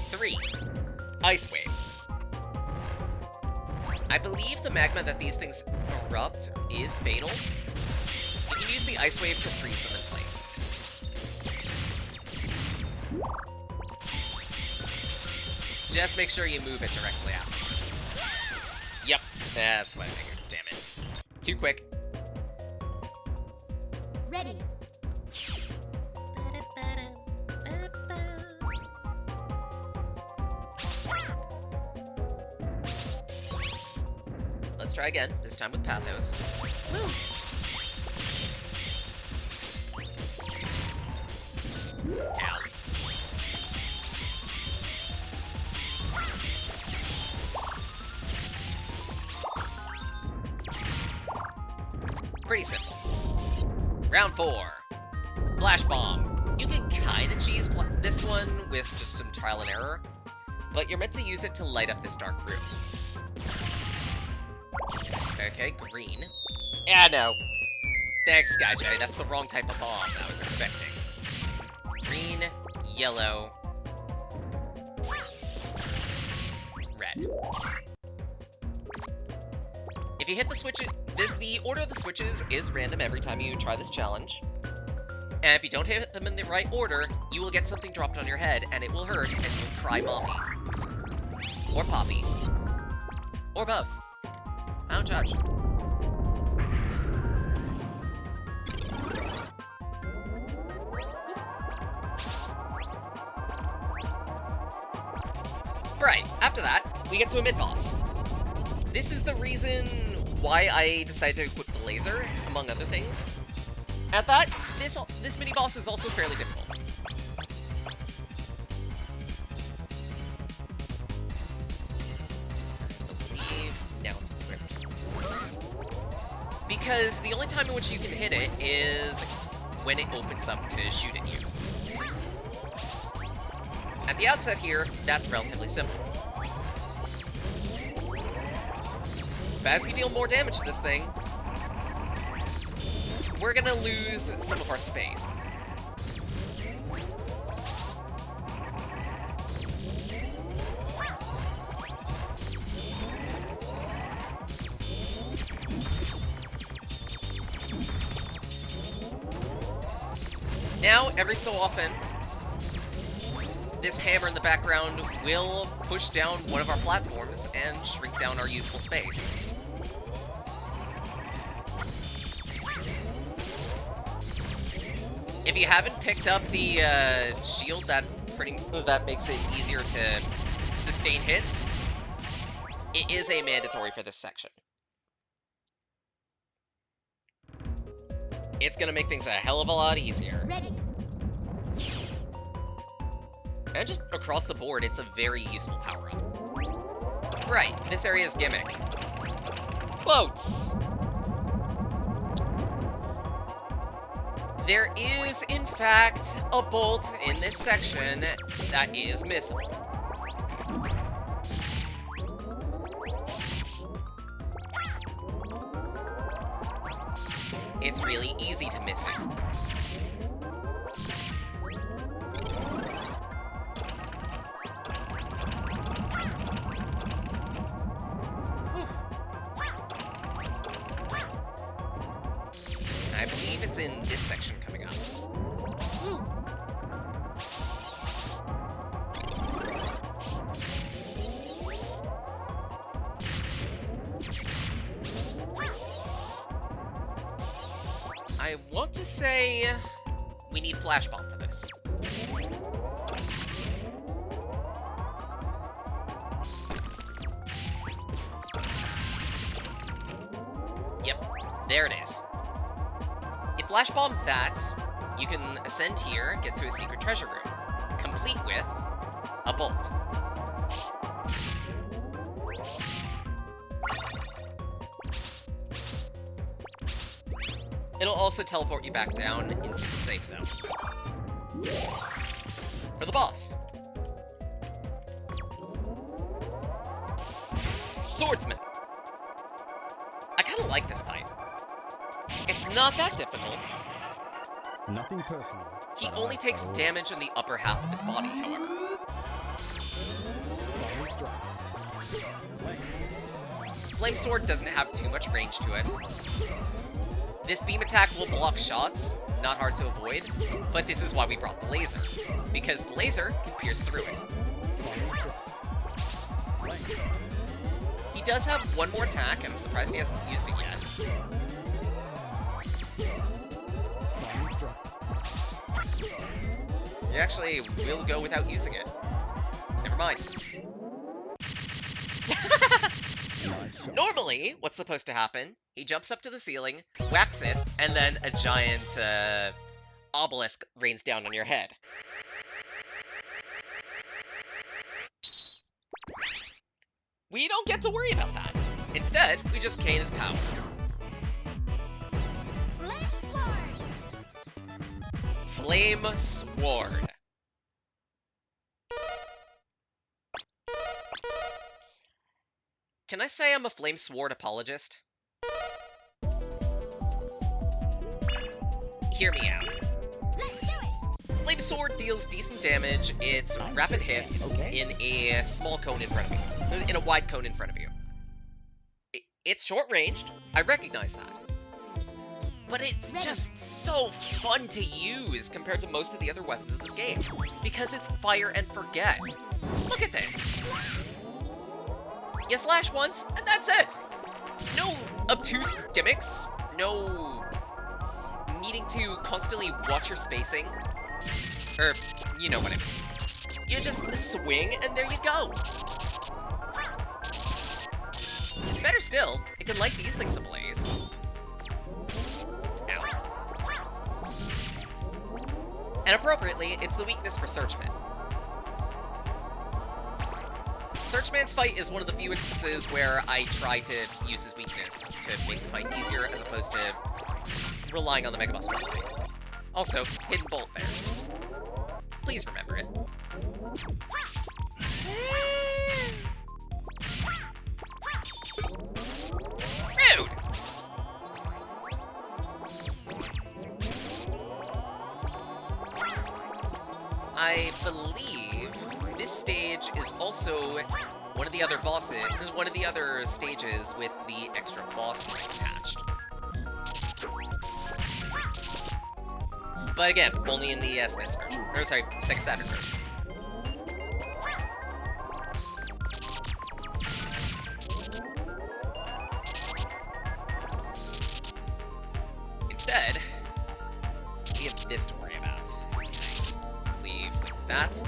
3. Ice Wave. I believe the magma that these things erupt is fatal. You can use the Ice Wave to freeze them in place. Just make sure you move it directly after. Yep, that's what I figured. Damn it. Too quick. Ready. Let's try again, this time with Pathos. Woo. Ow. Pretty simple. Round 4. Flash Bomb. You can kinda cheese this one with just some trial and error, but you're meant to use it to light up this dark room. Okay, green. Yeah, no. Thanks, Skyjay. That's the wrong type of bomb I was expecting. Green, yellow, red. If you hit the switch, the order of the switches is random every time you try this challenge. And if you don't hit them in the right order, you will get something dropped on your head, and it will hurt, and you'll cry mommy. Or poppy. Or both. I don't judge. Right, after that, we get to a mid-boss. This is the reason why I decided to equip the laser, among other things. I thought this mini-boss is also fairly difficult. I believe now it's equipped. Because the only time in which you can hit it is when it opens up to shoot at you. At the outset here, that's relatively simple. But as we deal more damage to this thing, we're gonna lose some of our space. Now, every so often, this hammer in the background will push down one of our platforms and shrink down our usable space. If you haven't picked up the shield that makes it easier to sustain hits, it is a mandatory for this section. It's gonna make things a hell of a lot easier. Ready. And just across the board, it's a very useful power-up. Right, this area's gimmick. Boats! There is, in fact, a bolt in this section that is missable. It's really easy to miss it. I believe it's in this section coming up. Woo. I want to say we need Flash Bomb for this. Yep, there it is. If Flash Bomb that, you can ascend here, get to a secret treasure room, complete a bolt. It'll also teleport you back down into the safe zone. For the boss. Swordsman. I kind of like this fight. It's not that difficult. Nothing personal. He but only I takes follow damage in the upper half of his body, however. Final strike. Flames. Flame Sword doesn't have too much range to it. This beam attack will block shots, not hard to avoid, but this is why we brought the laser, because the laser can pierce through it. Final strike. Flames. He does have one more attack, and I'm surprised he hasn't used it yet. Final strike. He actually will go without using it. Never mind. Nice shot. Normally, what's supposed to happen? He jumps up to the ceiling, whacks it, and then a giant obelisk rains down on your head. We don't get to worry about that. Instead, we just cane his power. Flame Sword. Can I say I'm a Flame Sword apologist? Hear me out. Flame Sword deals decent damage. It's rapid hits in a small cone in front of you. In a wide cone in front of you. It's short-ranged. I recognize that. But it's just so fun to use compared to most of the other weapons in this game. Because it's fire and forget. Look at this. You slash once, and that's it. No obtuse gimmicks. No needing to constantly watch your spacing. Or, you know what I mean. You just swing, and there you go. Better still, it can light these things ablaze. Ow. And appropriately, it's the weakness for Searchman. Searchman's fight is one of the few instances where I try to use his weakness to make the fight easier as opposed to relying on the Mega Buster. Also, hidden bolt there. Please remember it. Rude! I believe this stage is also one of the other bosses, one of the other stages with the extra boss fight attached. But again, only in the SNES version. Or sorry, Sega Saturn version. Instead, we have this to worry about. Leave that.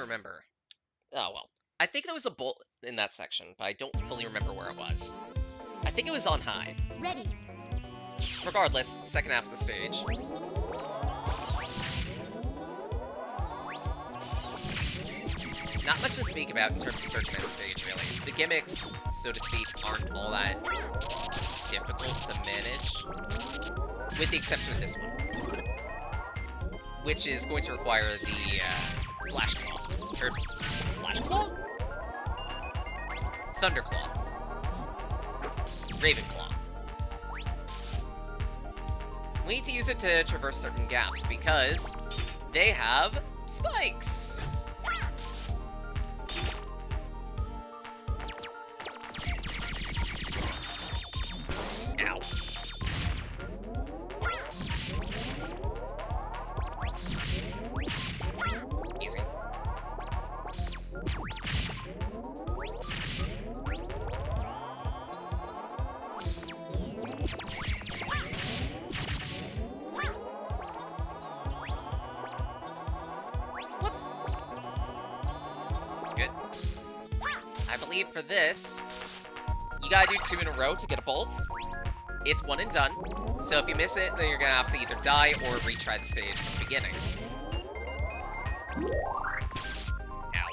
Remember. Oh, well. I think there was a bolt in that section, but I don't fully remember where it was. I think it was on high. Ready. Regardless, second half of the stage. Not much to speak about in terms of Searchman's stage, really. The gimmicks, so to speak, aren't all that difficult to manage. With the exception of this one. Which is going to require the Flash Claw. Or, Flash Claw? Thunder Claw. Raven Claw. We need to use it to traverse certain gaps, because they have spikes! Ow. Easy. good. I believe for this, you gotta do 2 in a row to get a bolt. It's 1 and done. So if you miss it, then you're gonna have to either die or retry the stage from the beginning. Ow.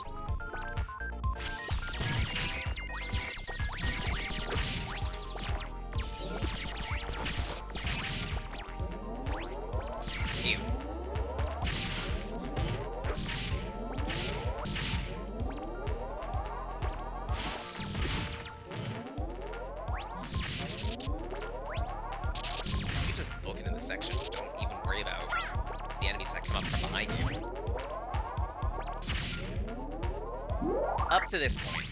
Phew. You can just book it in this section. Don't even worry about the enemies that come up from behind you. Up to this point.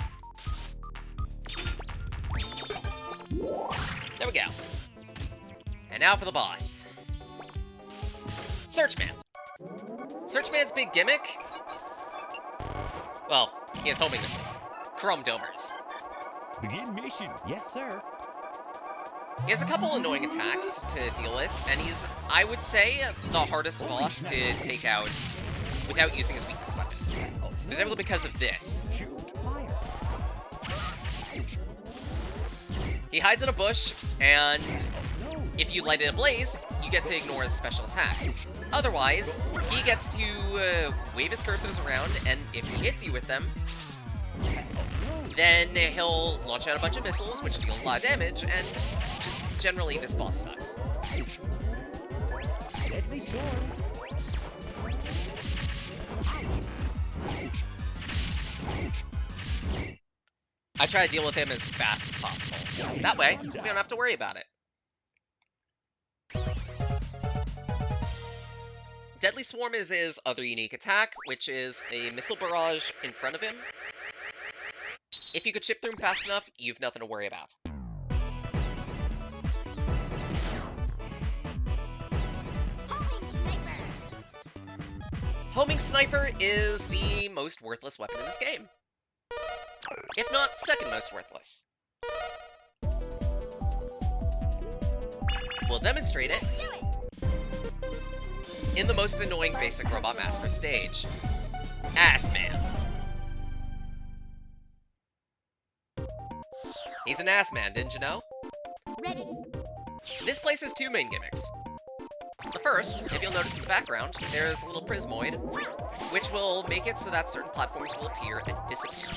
There we go. And now for the boss. Searchman. Searchman's big gimmick? Well, he has homing missiles. Chrome Dovers. Begin mission. Yes, sir. He has a couple annoying attacks to deal with, and he's, I would say, the hardest boss to take out without using his weakness weapon. Specifically because of this. Shoot fire. He hides in a bush, and if you light it ablaze, you get to ignore his special attack. Otherwise, he gets to wave his cursors around, and if he hits you with them, then he'll launch out a bunch of missiles, which deal a lot of damage, and just generally this boss sucks. Deadly storm. I try to deal with him as fast as possible. That way, we don't have to worry about it. Deadly Swarm is his other unique attack, which is a missile barrage in front of him. If you could chip through him fast enough, you've nothing to worry about. Homing Sniper is the most worthless weapon in this game. If not, second most worthless. We'll demonstrate it in the most annoying basic Robot Master stage. Ass Man. He's an ass man, didn't you know? Ready. This place has 2 main gimmicks. The first, if you'll notice in the background, there's a little prismoid, which will make it so that certain platforms will appear and disappear.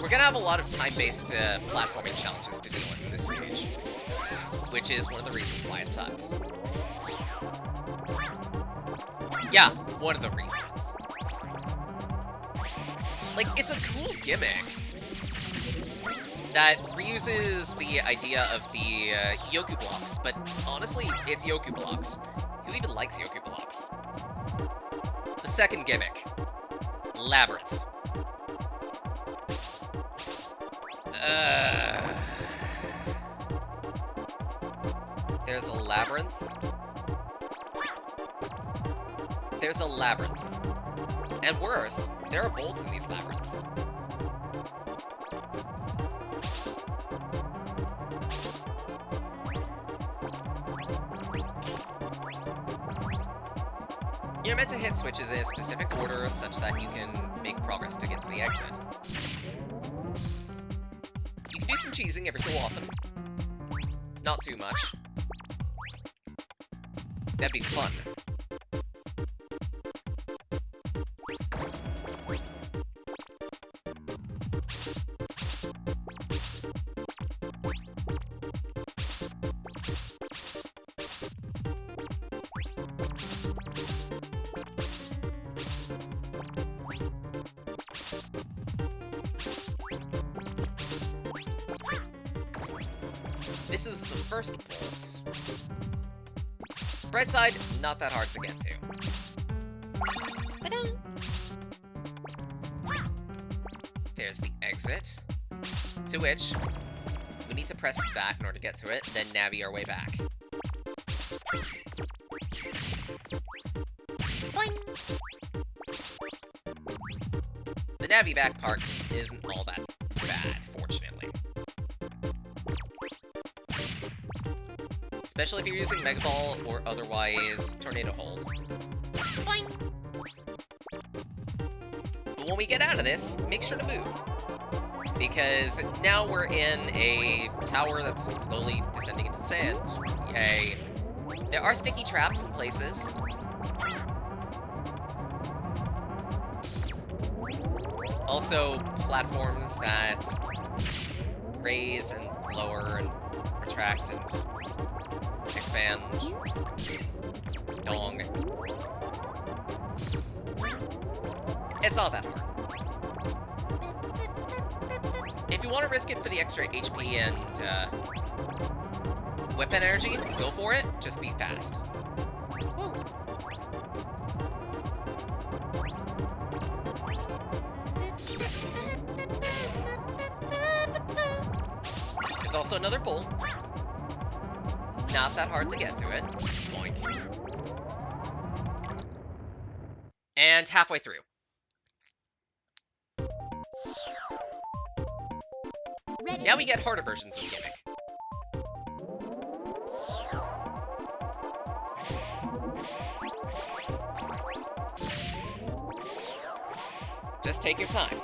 We're gonna have a lot of time-based platforming challenges to deal with in this stage, which is one of the reasons why it sucks. Yeah, one of the reasons. Like, it's a cool gimmick that reuses the idea of the Yoku blocks, but honestly, it's Yoku blocks. Who even likes Yoku blocks? The second gimmick, Labyrinth. There's a labyrinth. There's a labyrinth. And worse, there are bolts in these labyrinths. You're meant to hit switches in a specific order such that you can make progress to get to the exit. You can do some cheesing every so often. Not too much. That'd be fun. This is the first bolt. Bright side, not that hard to get to. There's the exit, to which we need to press that in order to get to it, then navigate our way back. Boing! The navy back part isn't all that bad, fortunately. Especially if you're using Mega Ball or otherwise Tornado Hold. Boing. But when we get out of this, make sure to move. Because now we're in a tower that's slowly descending into the sand. Yay. There are sticky traps in places. Also, platforms that raise and lower and retract and expand. Dong. It's not that hard. If you want to risk it for the extra HP and weapon energy, go for it. Just be fast. Woo. There's also another bull. Not that hard to get to it. Boink. And halfway through. Ready. Now we get harder versions of the gimmick. Just take your time.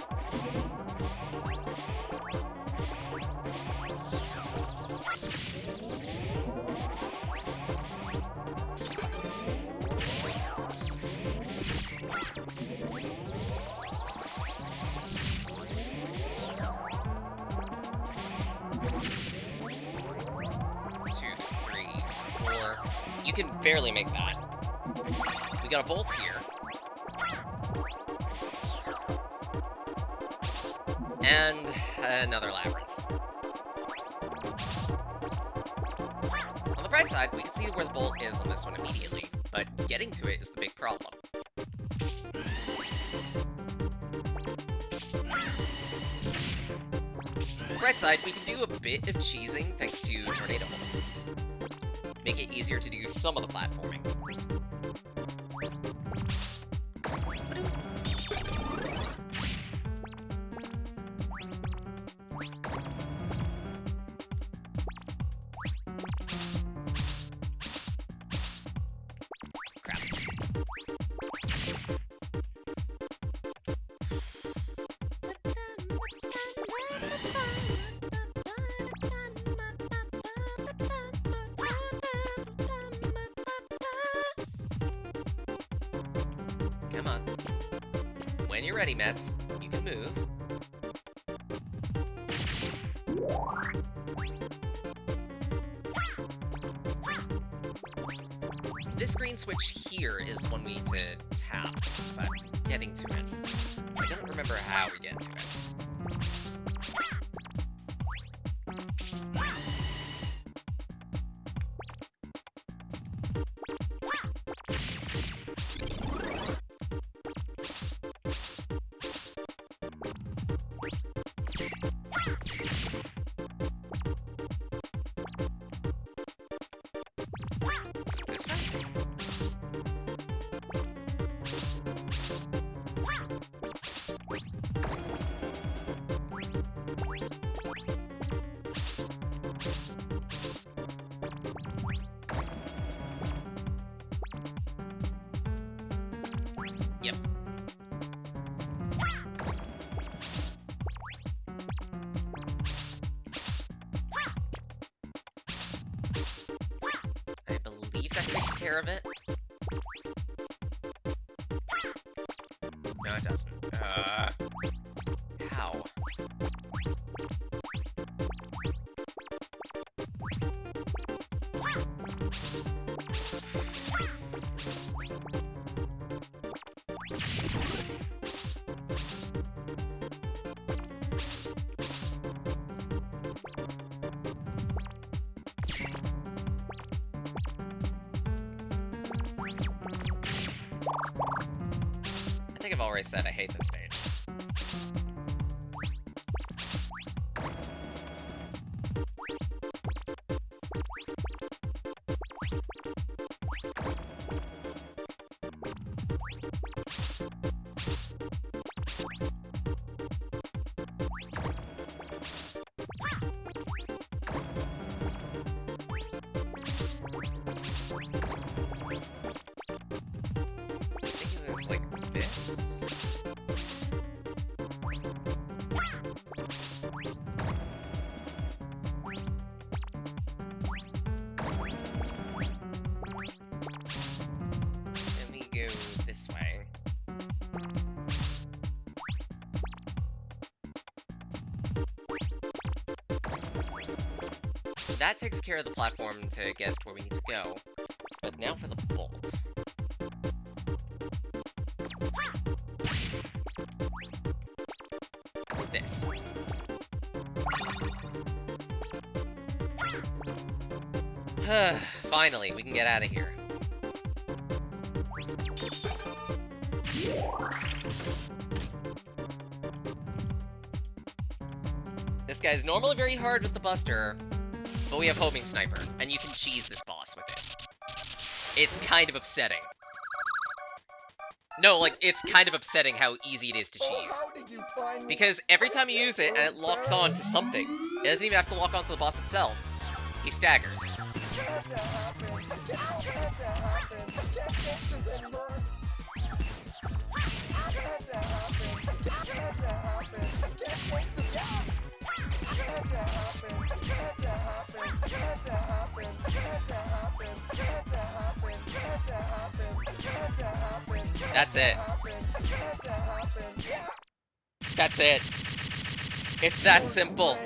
You can barely make that. We got a bolt here. And another labyrinth. On the bright side, we can see where the bolt is on this one immediately, but getting to it is the big problem. Bright side, we can do a bit of cheesing thanks to Tornado Bolt. Make it easier to do some of the platforming. Crap. Come on. When you're ready, Mets, you can move. This green switch here is the one we need to tap, but getting to it. I don't remember how we get to it. This way? Yep. I believe that takes care of it. No, it doesn't. How? I think I've already said I hate this stage. like this. And we go this way. So that takes care of the platform to get us to where we need to go. But now for the bolt. This. Finally, we can get out of here. This guy's normally very hard with the Buster, but we have Homing Sniper, and you can cheese this boss with it. It's kind of upsetting. No, like, it's kind of upsetting how easy it is to cheese. How did you find me? Because every time you use it and it locks on to something, it doesn't even have to lock onto the boss itself. He staggers. That's it. That's it. It's that simple.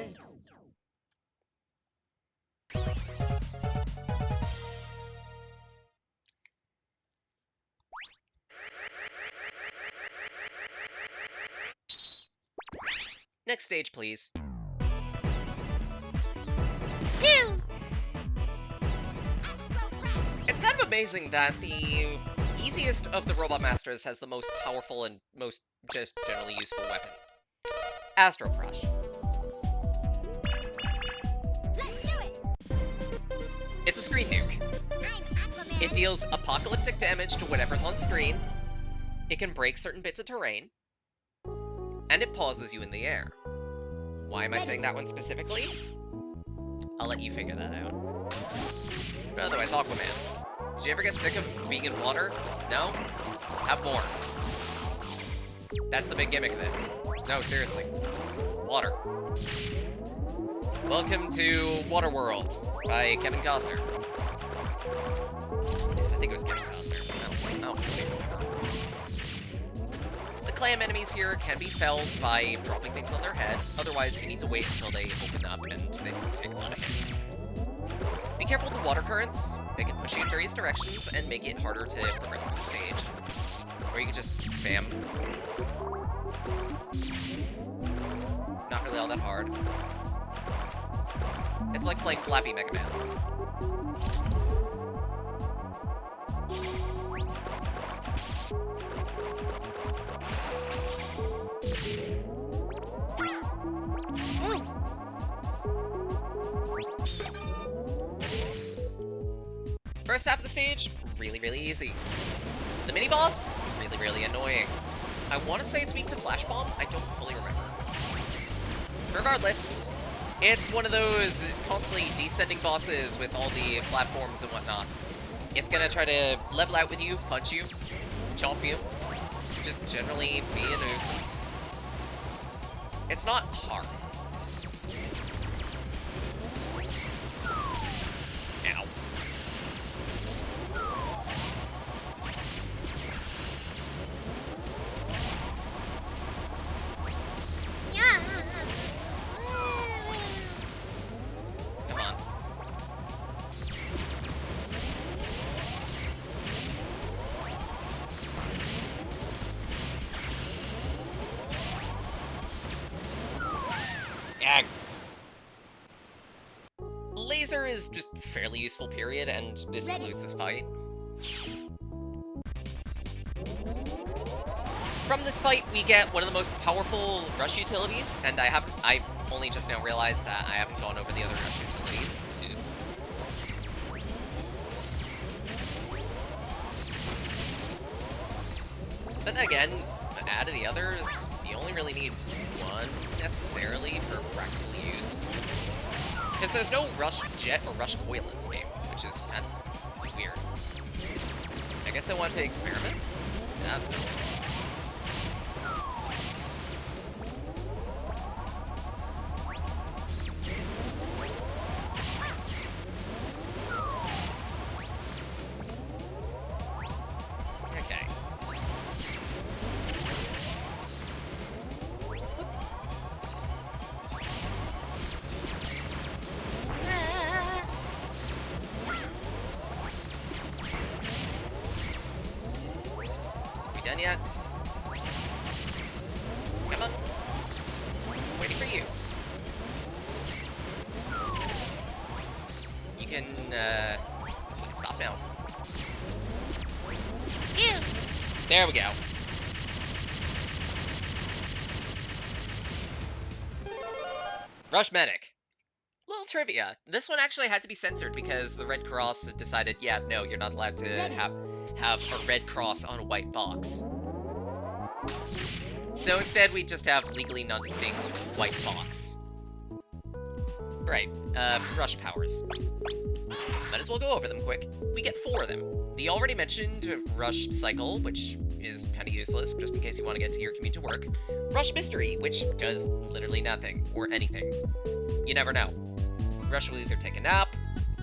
Next stage, please. Phew! It's kind of amazing that the easiest of the Robot Masters has the most powerful and most just generally useful weapon. Astro Crush. Let's do it! It's a screen nuke. I'm Aquaman. It deals apocalyptic damage to whatever's on screen. It can break certain bits of terrain. And it pauses you in the air. Why am I saying that one specifically? I'll let you figure that out. But otherwise, Aquaman. Did you ever get sick of being in water? No? Have more. That's the big gimmick of this. No, seriously. Water. Welcome to Waterworld by Kevin Costner. At least I think it was Kevin Costner. I don't really remember. The clam enemies here can be felled by dropping things on their head. Otherwise, you need to wait until they open up and they take a lot of hits. Be careful with the water currents. They can push you in various directions and make it harder to progress through the stage. Or you can just spam. Not really all that hard. It's like playing Flappy Megaman. First half of the stage, really, really easy. The mini-boss, really, really annoying. I want to say it's weak to Flash Bomb, I don't fully remember. Regardless, it's one of those constantly descending bosses with all the platforms and whatnot. It's gonna try to level out with you, punch you, chomp you, just generally be a nuisance. It's not hard. Ow. Yeah. Come on. Ag. Laser is just fairly useful, period, and this includes this fight. From this fight, we get one of the most powerful rush utilities, and I only just now realized that I haven't gone over the other rush utilities. Oops. But then again, out of the others, you only really need one necessarily for practical use. Because there's no rush jet or rush coil in this game, which is kind of weird. I guess they want to experiment. I don't know. Okay. We done yet? Come on. Waiting for you. You can stop now. Yeah. There we go. Rush Medic. Little trivia. This one actually had to be censored because the Red Cross decided, yeah, no, you're not allowed to have a red cross on a white box. So instead, we just have legally non-distinct white box. Right, rush powers. Might as well go over them quick. We get 4 of them. The already mentioned Rush Cycle, which is kind of useless, just in case you want to get to your commute to work. Rush Mystery, which does literally nothing, or anything. You never know. Rush will either take a nap,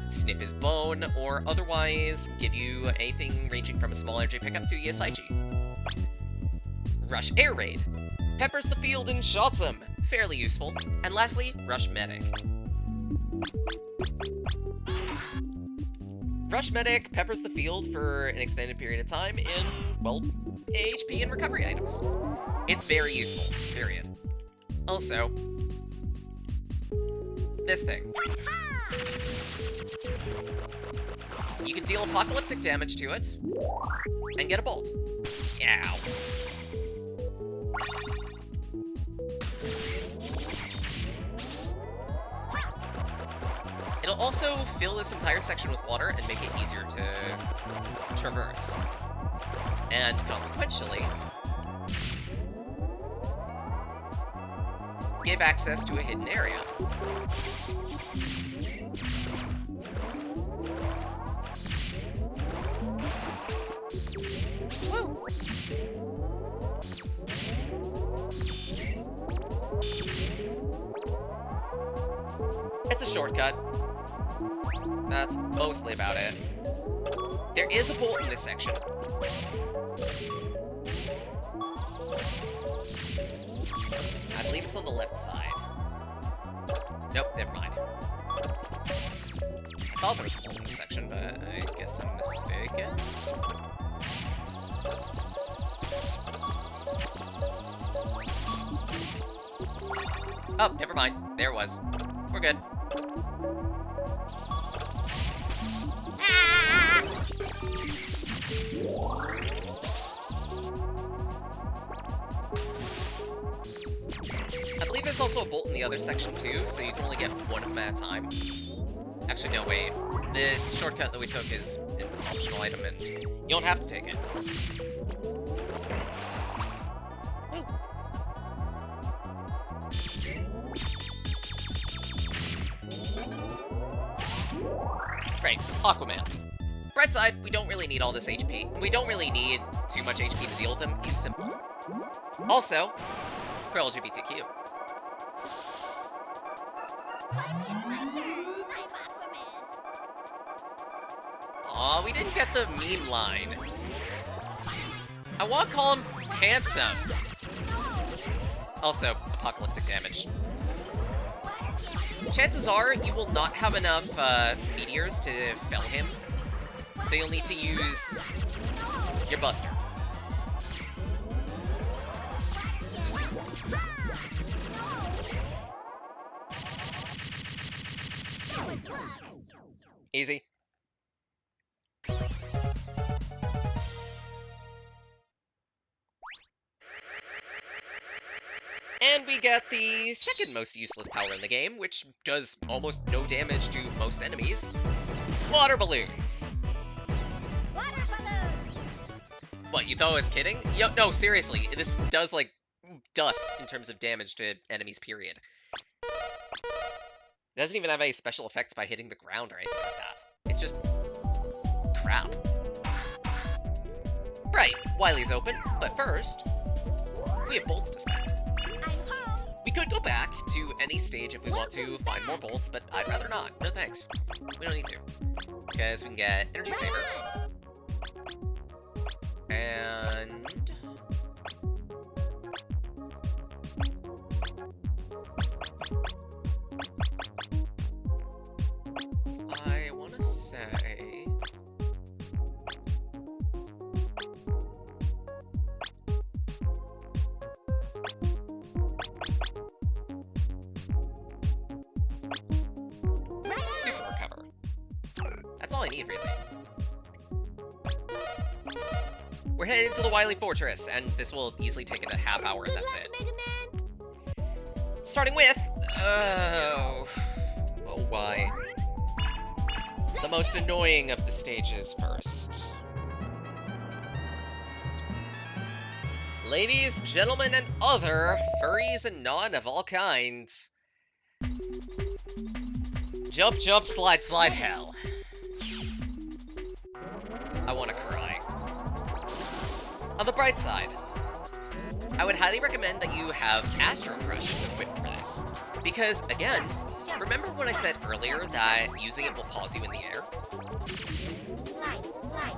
snip his bone, or otherwise give you anything ranging from a small energy pickup to ESIG. Rush Air Raid. Peppers the field and shots him. Fairly useful. And lastly, Rush Medic. Rush Medic peppers the field for an extended period of time in, well, HP and recovery items. It's very useful, period. Also, this thing. You can deal apocalyptic damage to it, and get a bolt. Ow. It'll also fill this entire section with water and make it easier to traverse. And consequentially, give access to a hidden area. Woo! It's a shortcut. That's mostly about it. There is a bolt in this section. I believe it's on the left side. Nope, never mind. I thought there was a bolt in this section, but I guess I'm mistaken. Oh, never mind. There it was. We're good. I believe there's also a bolt in the other section too, so you can only get one of them at a time. Actually, no, wait. The shortcut that we took is an optional item, and you don't have to take it. Woo. Right, Aquaman. Bright side, we don't really need all this HP, and we don't really need too much HP to deal with him. He's simple. Also, for LGBTQ. Aw, we didn't get the meme line. I want to call him handsome. Also, apocalyptic damage. Chances are you will not have enough meteors to fell him, so you'll need to use your buster. Easy. And we get the second most useless power in the game, which does almost no damage to most enemies. Water balloons. Water balloons! What, you thought I was kidding? Yo, no, seriously, this does, like, dust in terms of damage to enemies, period. It doesn't even have any special effects by hitting the ground or anything like that. It's just crap. Right, Wily's open, but first, we have bolts to spend. I'm home. We could go back to any stage if we want to find more bolts, but I'd rather not. No thanks. We don't need to. Because we can get Energy Saver. And... I want to say... Super Recover. That's all I need, really. We're headed to the Wily Fortress, and this will easily take a half hour, and Good that's luck, it. Megaman. Starting with... Oh why? The most annoying of the stages first. Ladies, gentlemen, and other furries and non of all kinds. Jump, jump, slide, slide, hell. I want to cry. On the bright side, I would highly recommend that you have Astro Crush equipped for this. Because, again, remember when I said earlier that using it will pause you in the air? Slide, slide.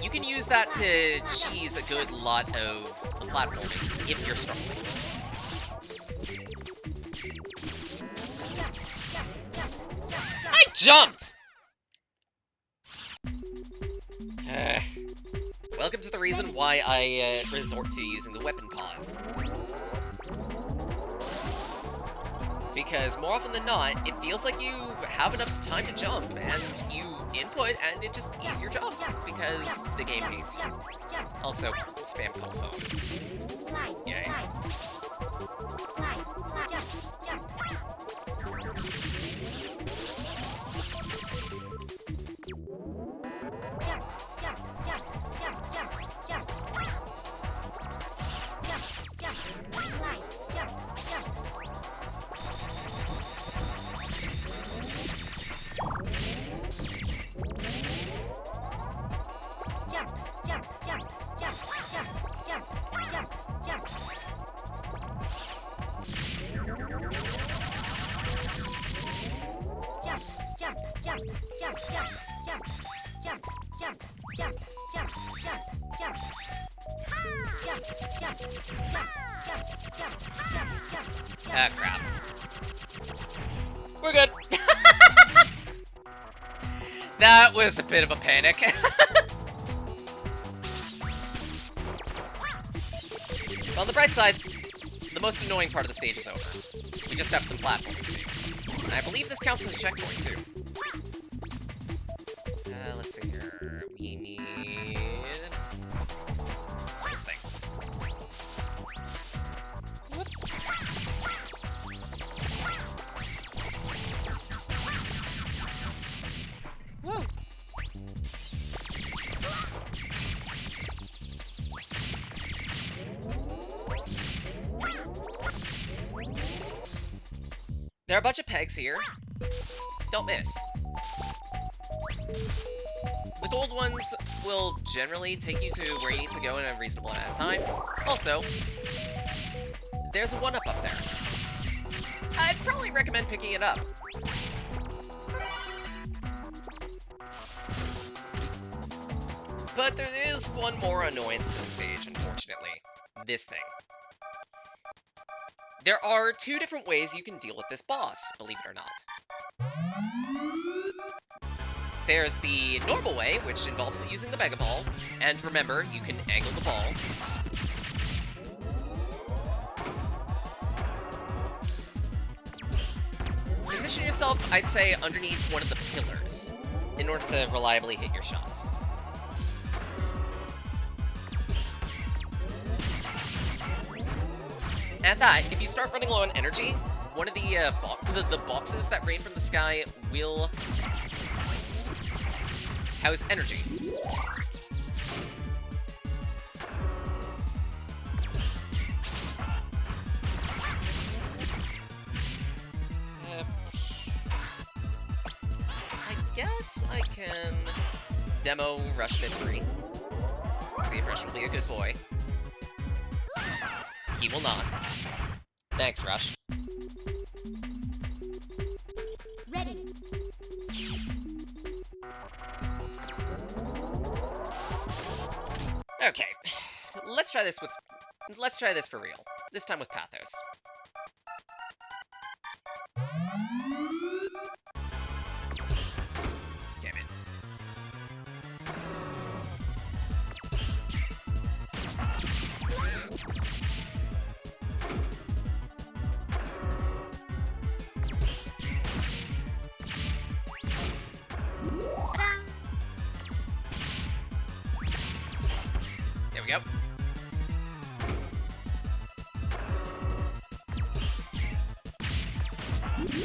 You can use that to cheese a good lot of the platforming if you're struggling. I jumped! Welcome to the reason why I resort to using the weapon pause. Because more often than not, it feels like you have enough time to jump, and you input, and it just eats your jump, because the game hates you. Also, spam call phone. Slide, Yay. slide. Slide, slide. Jump, jump. Jump, jump, jump, jump, jump, jump. Jump, jump, slide, jump, jump. Jump, jump, jump, jump, jump, jump, jump, jump. Jump, jump, jump, jump, jump, jump, jump, jump, jump, jump, jump, jump. Jump, jump, jump, jump, jump, jump, jump. Ah, crap. We're good. That was a bit of a panic. On the bright side, the most annoying part of the stage is over. We just have some platforming to do. And I believe this counts as a checkpoint, too. Let's see here. We need... this thing. Whoop. Whoa! There are a bunch of pegs here. Don't miss. The gold ones will generally take you to where you need to go in a reasonable amount of time. Also, there's a 1-up up there. I'd probably recommend picking it up. But there is one more annoyance to the stage, unfortunately. This thing. There are 2 different ways you can deal with this boss, believe it or not. There's the normal way, which involves using the Mega Ball, and remember, you can angle the ball. Position yourself, I'd say, underneath one of the pillars, in order to reliably hit your shots. At that, if you start running low on energy, one of the boxes that rain from the sky will house energy. I guess I can demo Rush Mystery. See if Rush will be a good boy. He will not. Thanks, Rush. Ready. Okay. Let's try this for real. This time with Pathos. Damn it. There we go. Good.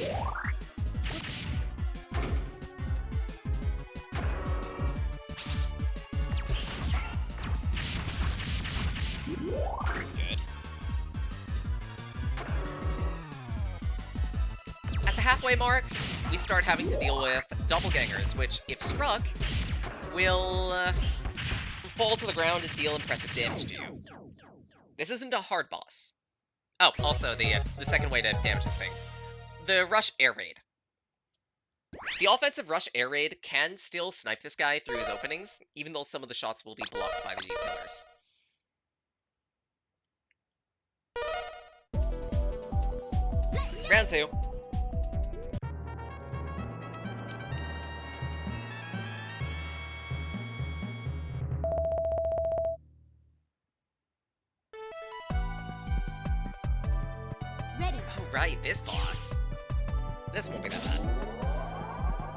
At the halfway mark, we start having to deal with doppelgangers, which, if struck, will fall to the ground and deal impressive damage to you. This isn't a hard boss. Oh, also the second way to damage this thing. The Rush Air Raid. The offensive Rush Air Raid can still snipe this guy through his openings, even though some of the shots will be blocked by the deep pillars. Round 2. Ready. Oh, right, this boss. This won't be that bad.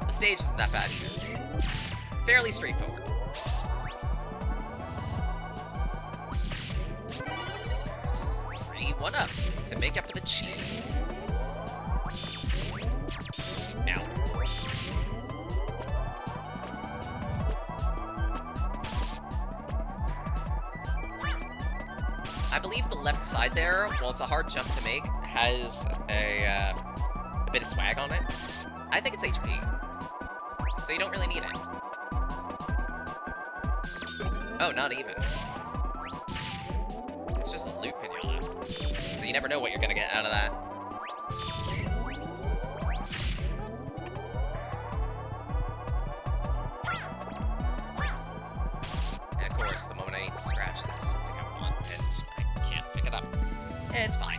The stage isn't that bad either. Fairly straightforward. Free 1-up to make up for the cheese. Now. I believe the left side there, while it's a hard jump to make, has a bit of swag on it. I think it's HP, so you don't really need it. Oh, not even. It's just a loop pinata, so you never know what you're gonna get out of that. And of course, the moment I need to scratch this, I think I want, and I can't pick it up. It's fine.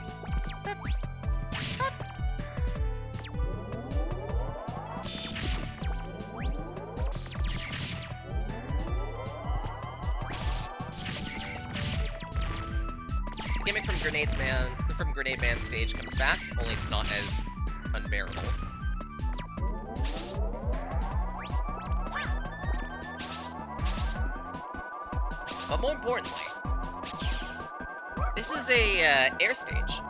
The gimmick from Grenade Man's stage comes back, only it's not as unbearable. But more importantly, this is a air stage.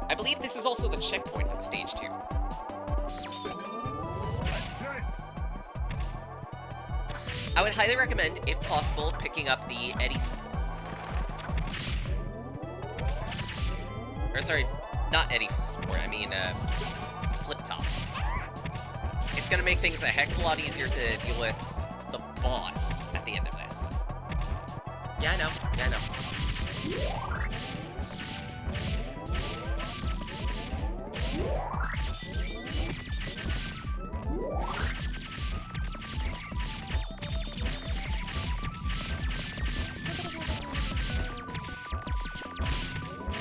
I believe this is also the checkpoint for the stage too. I would highly recommend, if possible, picking up the Eddie support. Or sorry, not Eddie support, I mean Flip Top. It's gonna make things a heck of a lot easier to deal with the boss at the end of this. Yeah, I know. Yeah, I know.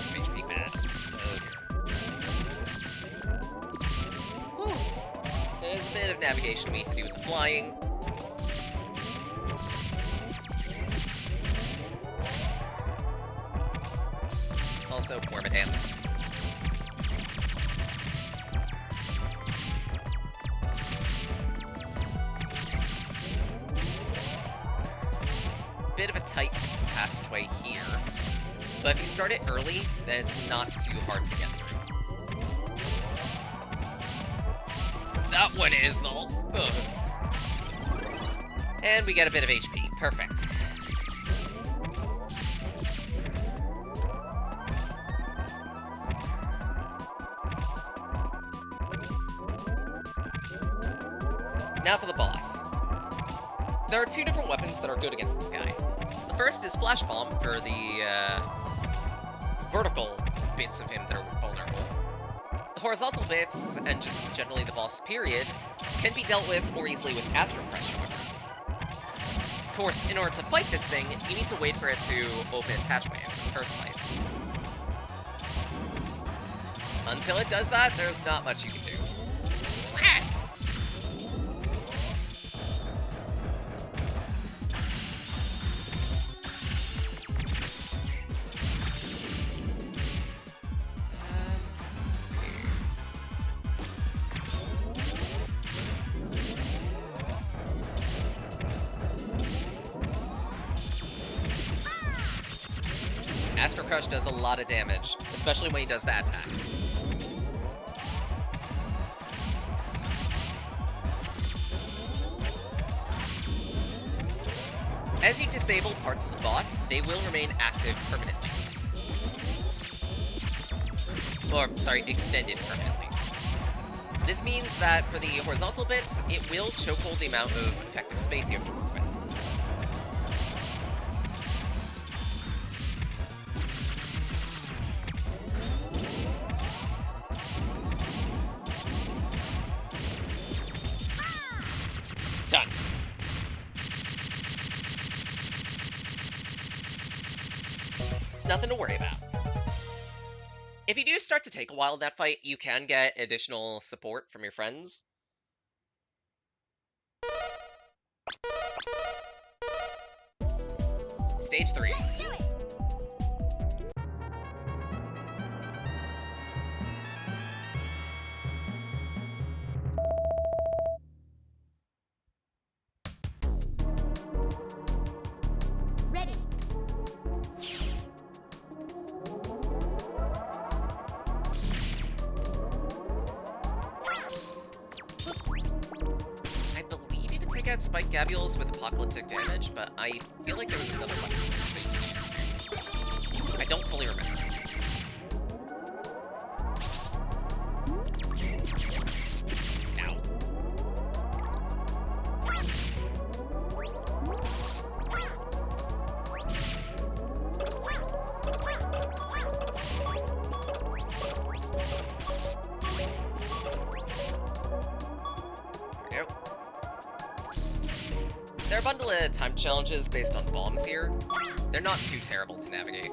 Some HP bad. Oh dear. Whew. There's a bit of navigation we need to do with flying. Also, Memetic. Bit of a tight passageway here, but if you start it early, then it's not too hard to get through. That one is, though. Ugh. And we get a bit of HP. Perfect. Now for the boss. there are two different weapons that are good against this guy. The first is Flash Bomb for the vertical bits of him that are vulnerable. The horizontal bits, and just generally the boss period, can be dealt with more easily with Astro Crush, however. Of course, in order to fight this thing, you need to wait for it to open its hatchways in the first place. Until it does that, there's not much you can do. Ah! Let's see. Astro Crush does a lot of damage, especially when he does that attack. As you disable parts of the bot, they will remain active permanently. Or, sorry, extended permanently. This means that for the horizontal bits, it will chokehold the amount of effective space you have to work with. Done. Nothing to worry about. If you do start to take a while in that fight, you can get additional support from your friends. Stage 3. Ready. I believe you could take out Spike Gabules with apocalyptic damage, but I feel like there was another one that you could use too. I don't fully remember. Ow. There we go. There are a bundle of time challenges based on bombs here. They're not too terrible to navigate.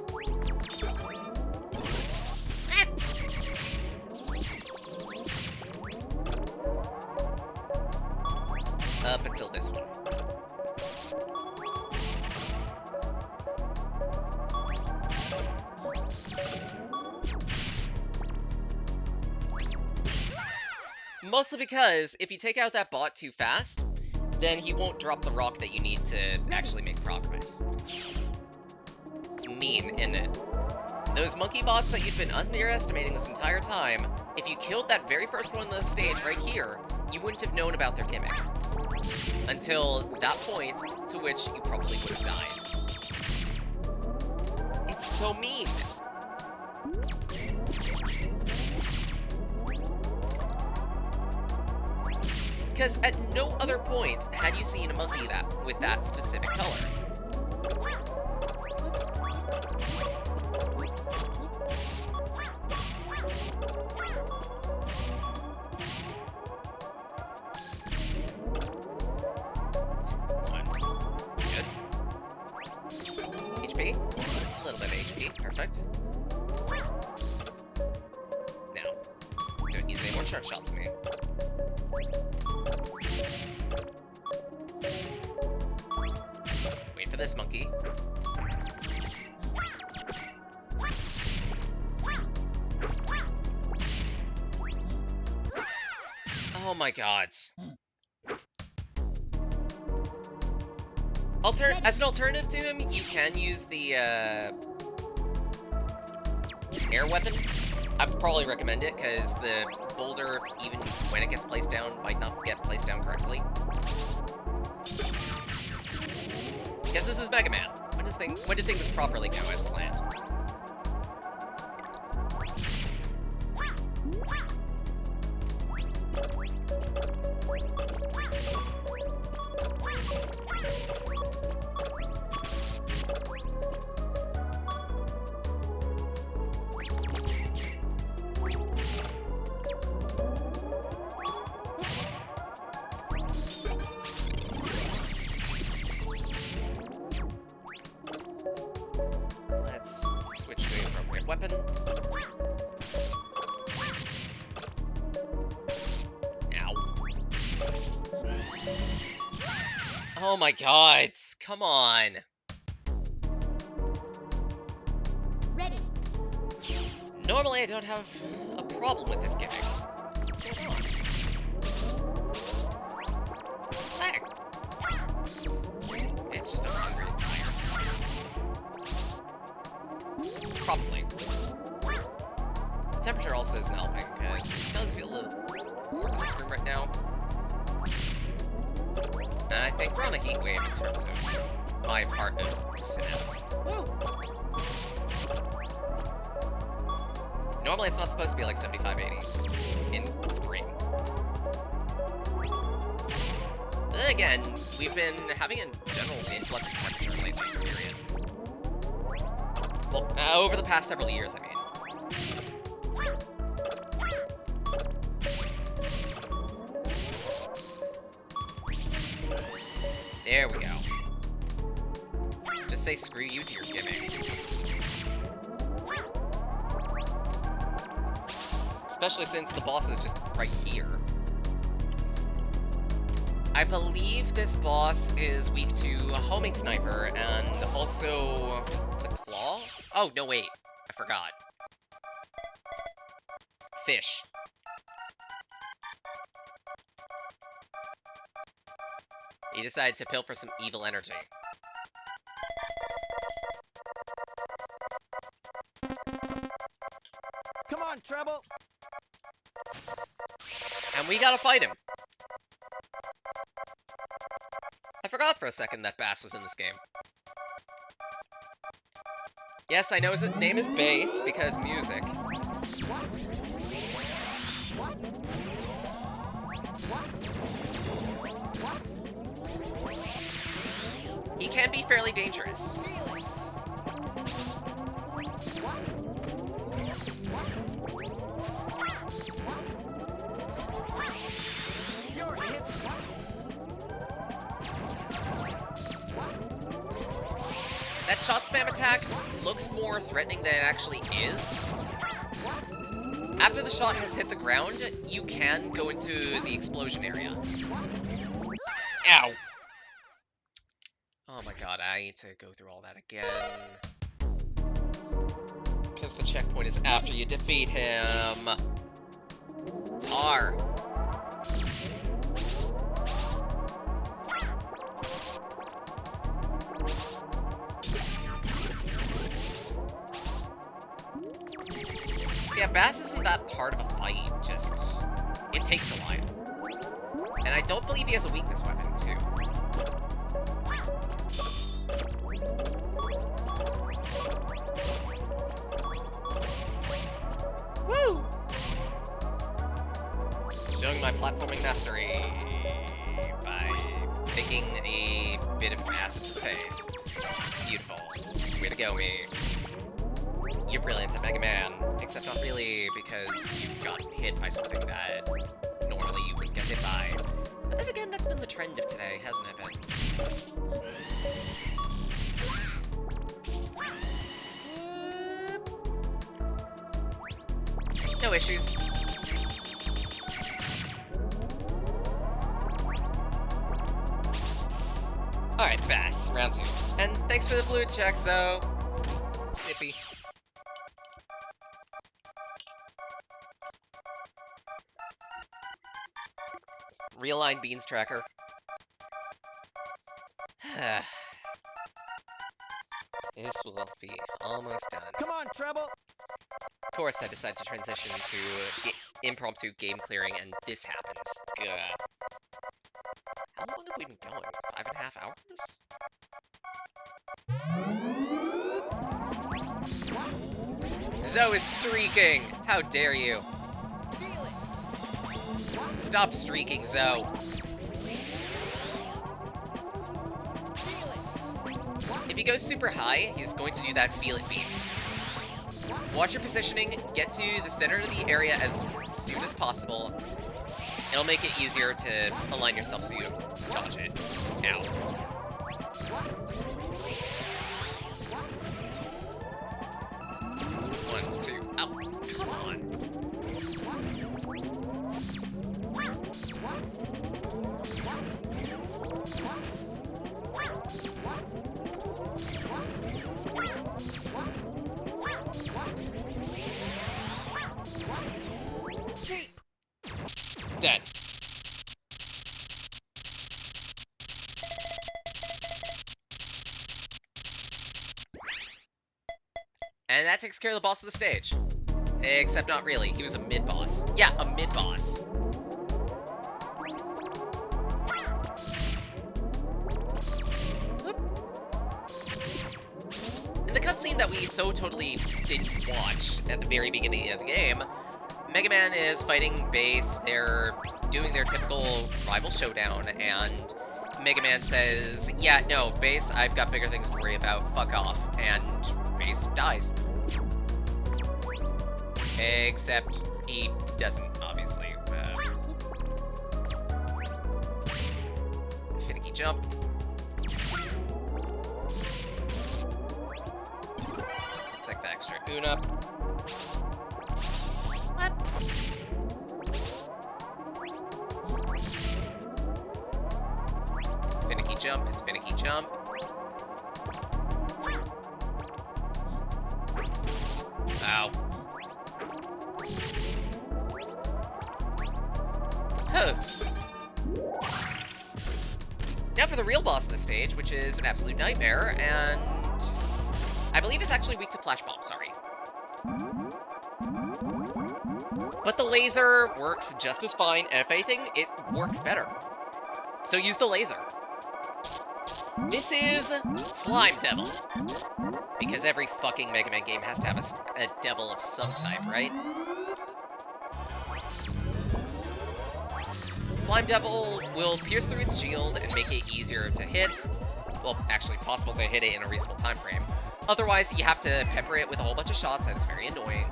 Up until this one. Mostly because if you take out that bot too fast, then he won't drop the rock that you need to actually make progress. Mean, isn't it? Those monkey bots that you've been underestimating this entire time, if you killed that very first one on the stage right here, you wouldn't have known about their gimmick. Until that point, to which you probably would have died. It's so mean! Because at no other point had you seen a monkey with that specific color. Good. HP. A little bit of HP. Perfect. Now, don't use any more charge shots on me. Wait for this monkey. Oh my god. As an alternative to him, you can use the air weapon. I would probably recommend it, because the boulder, even when it gets placed down, might not get placed down correctly. Because this is Megaman. When did things properly go as planned? Let's switch to the appropriate weapon. Ow. Oh my god, come on. Ready. Normally I don't have a problem with this gimmick. What's going on? Lag. It's just I'm hungry and tired. Probably. The temperature also isn't helping, because it does feel a little warm in this room right now. And I think we're on a heat wave in terms of my part of Synapse. Woo! Normally it's not supposed to be like 75, 80 in spring. But then again, we've been having a general influx of temperature lately, period. Well, over the past several years, I mean. There we go. Just say screw you to your gimmick. Especially since the boss is just right here. I believe this boss is weak to a homing sniper and also the claw? Oh, no wait. I forgot. Fish. He decided to pilfer some evil energy. Come on, Treble. And we gotta fight him. I forgot for a second that Bass was in this game. Yes, I know his name is Bass because music. He can be fairly dangerous. That shot spam attack looks more threatening than it actually is. After the shot has hit the ground, you can go into the explosion area. Ow! Oh my god, I need to go through all that again. Because the checkpoint is after you defeat him. Tar. Yeah, Bass isn't that hard of a fight, just... it takes a while. And I don't believe he has a weakness weapon, too. Woo! Showing my platforming mastery by taking a bit of acid to the face. Beautiful. Way to go, me. You're brilliant at Megaman, except not really, because you got hit by something that normally you wouldn't get hit by. But then again, that's been the trend of today, hasn't it been? No issues. Alright, Bass, round 2. And thanks for the blue check, Zoe. Sippy. Realign Beans Tracker. This will be almost done. Come on, Treble. Of course, I decided to transition to impromptu game clearing, and this happens. Gah. How long have we been going? 5.5 hours? Zoe is streaking! How dare you! Stop streaking, Zoe. If he goes super high, he's going to do that feeling beam. Watch your positioning, get to the center of the area as soon as possible. It'll make it easier to align yourself so you don't dodge it. Ow. One, two, ow. Come on. Dead. And that takes care of the boss of the stage. Except not really. He was a mid-boss. Yeah, a mid-boss. In the cutscene that we so totally didn't watch at the very beginning of the game, Megaman is fighting Base. They're doing their typical rival showdown, and Megaman says, yeah, no, Base, I've got bigger things to worry about, fuck off, and Base dies. Except he doesn't, obviously. Finicky jump. Take the extra Una. What? Finicky jump is finicky jump. Ow. Huh. Now for the real boss of the stage, which is an absolute nightmare, and I believe it's actually weak to flash bomb, sorry. But the laser works just as fine, and if anything, it works better. So use the laser. This is Slime Devil. Because every fucking Mega Man game has to have a devil of some type, right? Slime Devil will pierce through its shield and make it easier to hit. Well, actually possible to hit it in a reasonable time frame. Otherwise, you have to pepper it with a whole bunch of shots, and it's very annoying.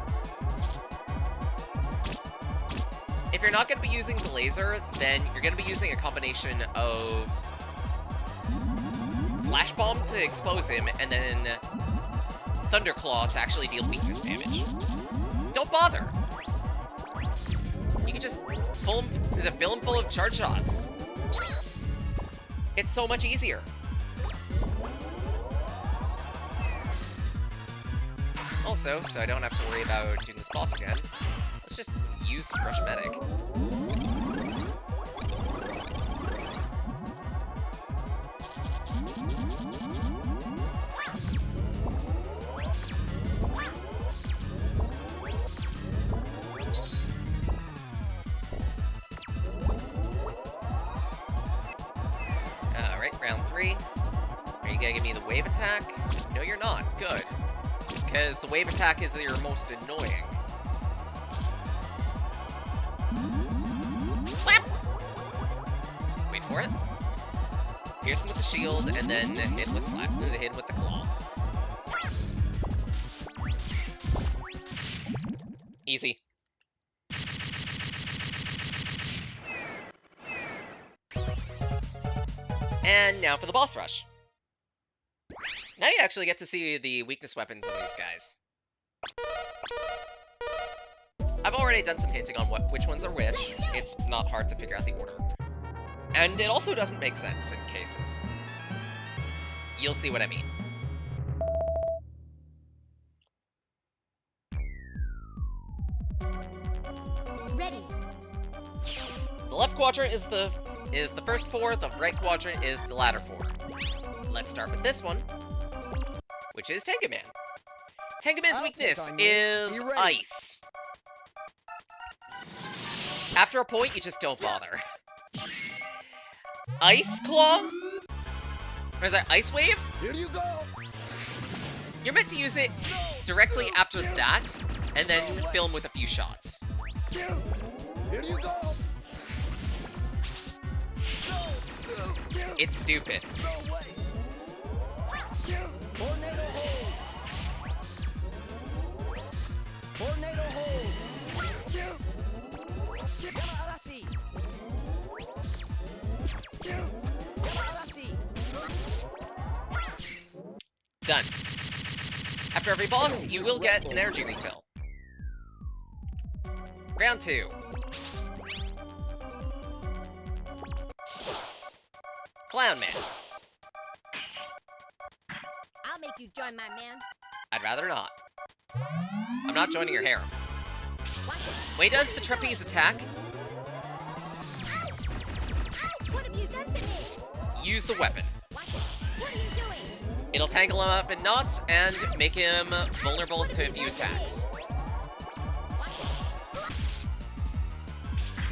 If you're not going to be using the laser, then you're going to be using a combination of Flash Bomb to expose him, and then Thunderclaw to actually deal weakness damage. Don't bother! You can just fill him full of charge shots. It's so much easier. Also, so I don't have to worry about doing this boss again, let's just use Rush Medic. Alright, round 3. Are you gonna give me the wave attack? No, you're not. Good. Because the wave attack is your most annoying. Flap! Wait for it. Pierce him with the shield, and then hit with slap. Hit with the claw. Easy. And now for the boss rush. Now you actually get to see the weakness weapons of these guys. I've already done some hinting on which ones are which. It's not hard to figure out the order. And it also doesn't make sense in cases. You'll see what I mean. Ready. The left quadrant is the first 4, the right quadrant is the latter 4. Let's start with this one, which is Tengaman. Tengaman's weakness is ice. After a point, you just don't bother. Ice Claw? Or is that Ice Wave? Here you go. You're meant to use it directly after that, and then fill him with a few shots. Here you go. It's stupid. No way. Tornado hold! Tornado hold! Yamaarashi! Yamaarashi! Done. After every boss, you will get an energy refill. Round 2. Clown Man. I'll make you join my man. I'd rather not. I'm not joining your harem. Watch it. When he does the trapeze attack, Ouch! Ouch! What have you done to me? use the weapon. Watch it. What are you doing? It'll tangle him up in knots and make him vulnerable to a few attacks. Watch it.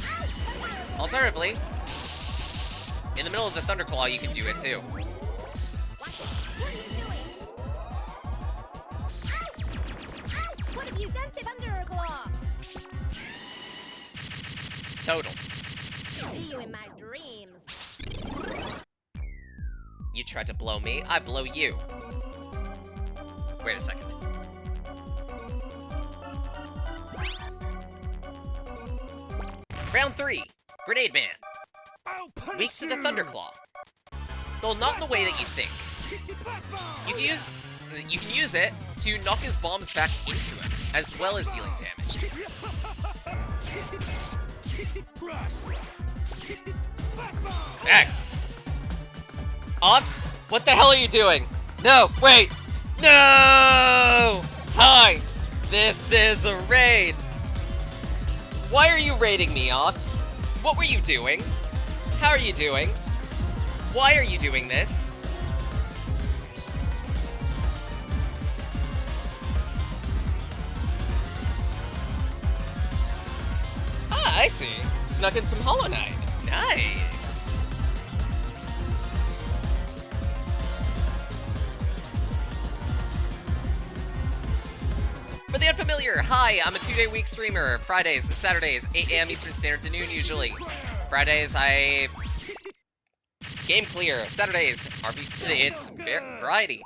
Ouch! Alternatively, in the middle of the Thunderclaw, you can do it too. Watch it. What are you doing? Ouch! Ouch! What have you done to Thunderclaw? Total. See you in my dreams. You tried to blow me, I blow you. Wait a second. Round 3. Grenade Man. Weak to the Thunderclaw. Though not in the way that you think. You can use it to knock his bombs back into him, as well as dealing damage. Hey! Ox, what the hell are you doing? No, wait! No! Hi! This is a raid! Why are you raiding me, Ox? What were you doing? How are you doing? Why are you doing this? Ah, I see. Snuck in some Hollow Knight. Nice. For the unfamiliar, hi, I'm a 2-day-week streamer. Fridays, Saturdays, 8 a.m. Eastern Standard to noon usually. Fridays, I game clear. Saturdays, it's variety.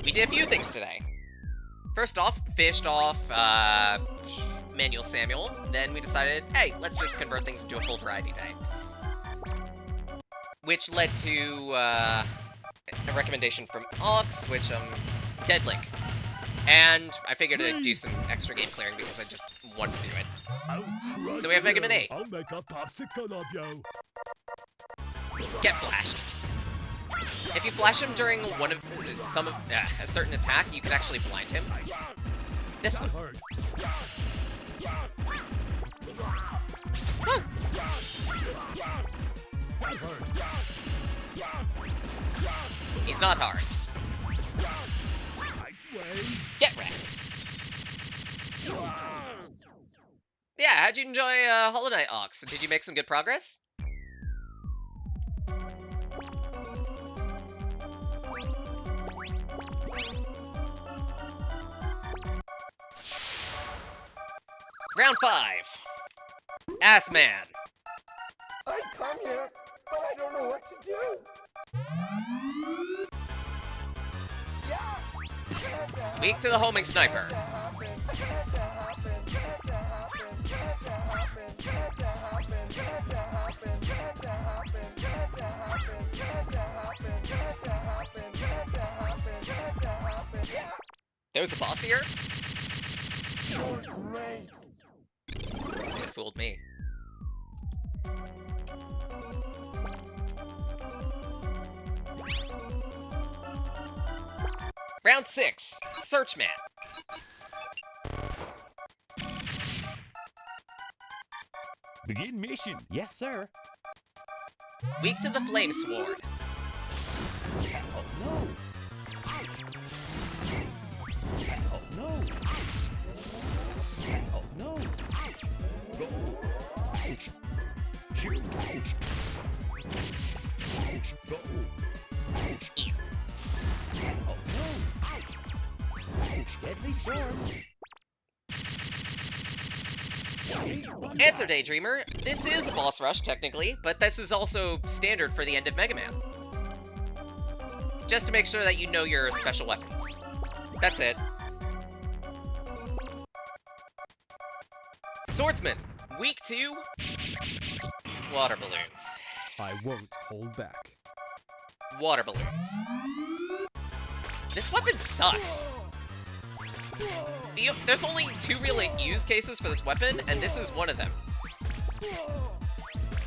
We did a few things today. First off, fished off Manuel Samuel. Then we decided, hey, let's just convert things into a full variety day. Which led to a recommendation from Ox, which Deadlink. And I figured I'd do some extra game clearing because I just wanted to do it. So we have Megaman 8. I'll make a popsicle of you. Get flashed. If you flash him during a certain attack, you can actually blind him. This one. Woo! He's not hard. Get wrecked. Yeah, how'd you enjoy Hollow Knight, Ox? Did you make some good progress? Round 5. Ass Man. I come here, but I don't know what to do. Weak to the homing sniper. There was a boss here? It fooled me. Round 6. Search Man. Begin mission. Yes, sir. Weak to the Flame Sword. Oh, no. Oh, no. Oh, no. Go. Ouch. Shoot. Ouch. Ouch. Go. Ouch. Ew. Oh, no. Ouch. Ouch. Deadly storm. Answer Daydreamer. This is a boss rush, technically, but this is also standard for the end of Megaman. just to make sure that you know your special weapons. That's it. Swordsman, weak to water balloons. I won't hold back. Water balloons. This weapon sucks. There's only 2 real use cases for this weapon, and this is one of them.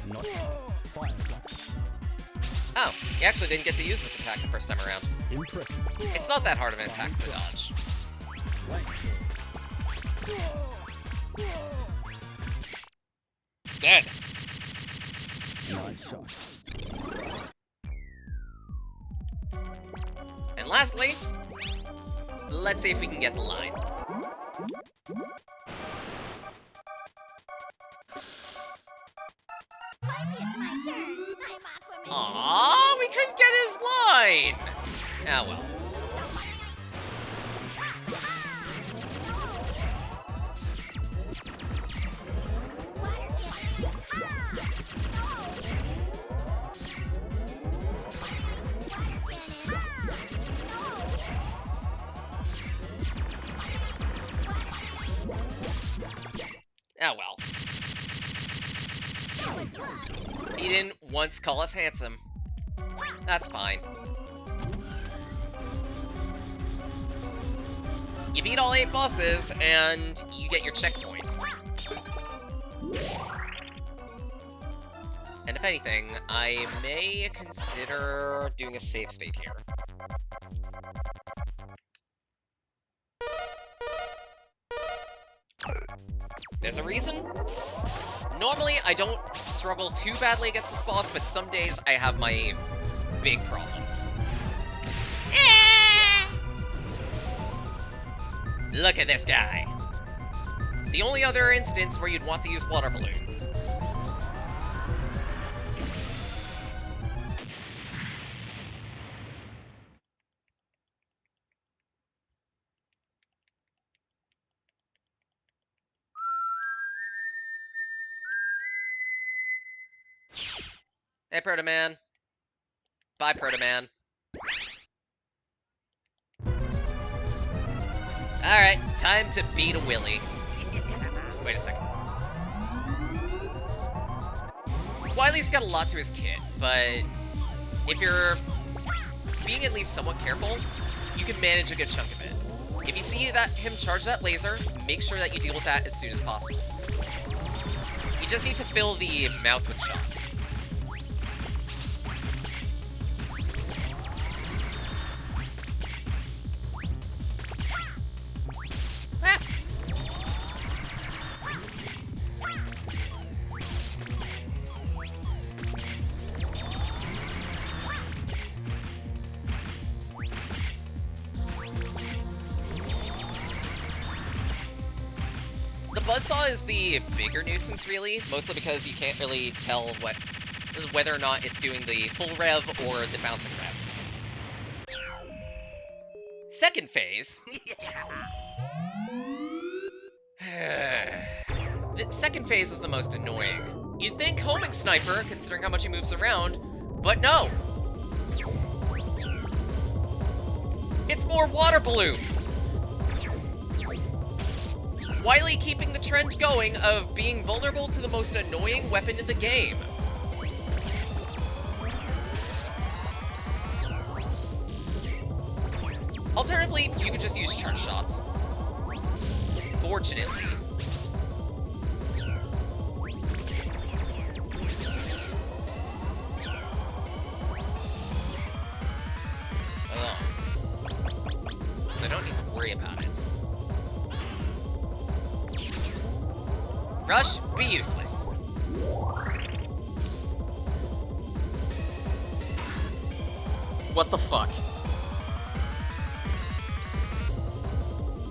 Not fire flash. Oh, you actually didn't get to use this attack the first time around. Impressive. It's not that hard of an attack to dodge. Flank sword. Dead. Nice shot. And lastly, let's see if we can get the line. Finally, it's my turn. I'm Aquaman. Aww, we couldn't get his line! Ah, well. Ah, well. He didn't once call us handsome. That's fine. You beat all 8 bosses, and you get your checkpoint. And if anything, I may consider doing a save state here. There's a reason. Normally, I don't struggle too badly against this boss, but some days I have my big problems. Look at this guy. The only other instance where you'd want to use water balloons. Hey, Proto-Man. Bye, Proto-Man. Alright, time to beat a Willy. Wait a second. Wily's got a lot to his kit, but if you're being at least somewhat careful, you can manage a good chunk of it. If you see that him charge that laser, make sure that you deal with that as soon as possible. You just need to fill the mouth with shots. The buzzsaw is the bigger nuisance, really, mostly because you can't really tell whether or not it's doing the full rev or the bouncing rev. Second phase. The second phase is the most annoying. You'd think homing sniper, considering how much he moves around, but no. It's more water balloons. Wily keeping the trend going of being vulnerable to the most annoying weapon in the game. Alternatively, you could just use charge shots. Fortunately. Oh. So I don't need to worry about it. Rush, be useless. What the fuck?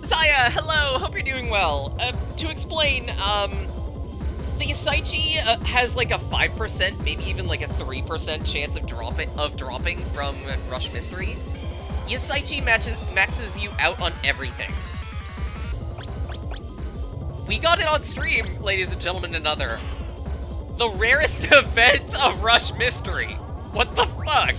Zaya, hello, hope you're doing well. To explain, the Saichi has like a 5%, maybe even like a 3% chance of dropping from Rush Mystery. Yasaichi maxes you out on everything. We got it on stream, ladies and gentlemen, another. The rarest event of Rush Mystery. What the fuck?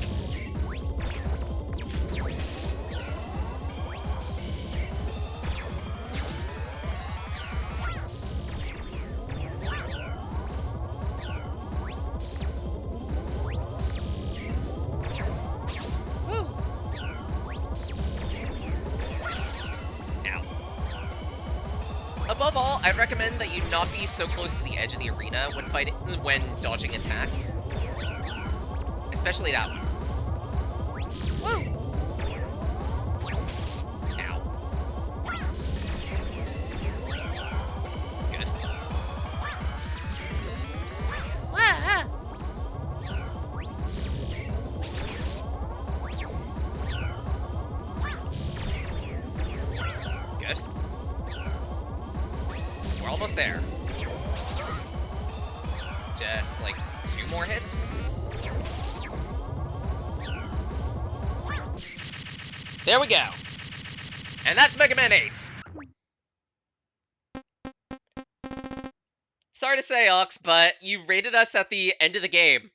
above all, I'd recommend that you not be so close to the edge of the arena when dodging attacks. Especially that one. Whoa! Ow. Good. Ah! Good. We're almost there. Just, like, 2 more hits. There we go. And that's Mega Man 8. Sorry to say, Ox, but you rated us at the end of the game.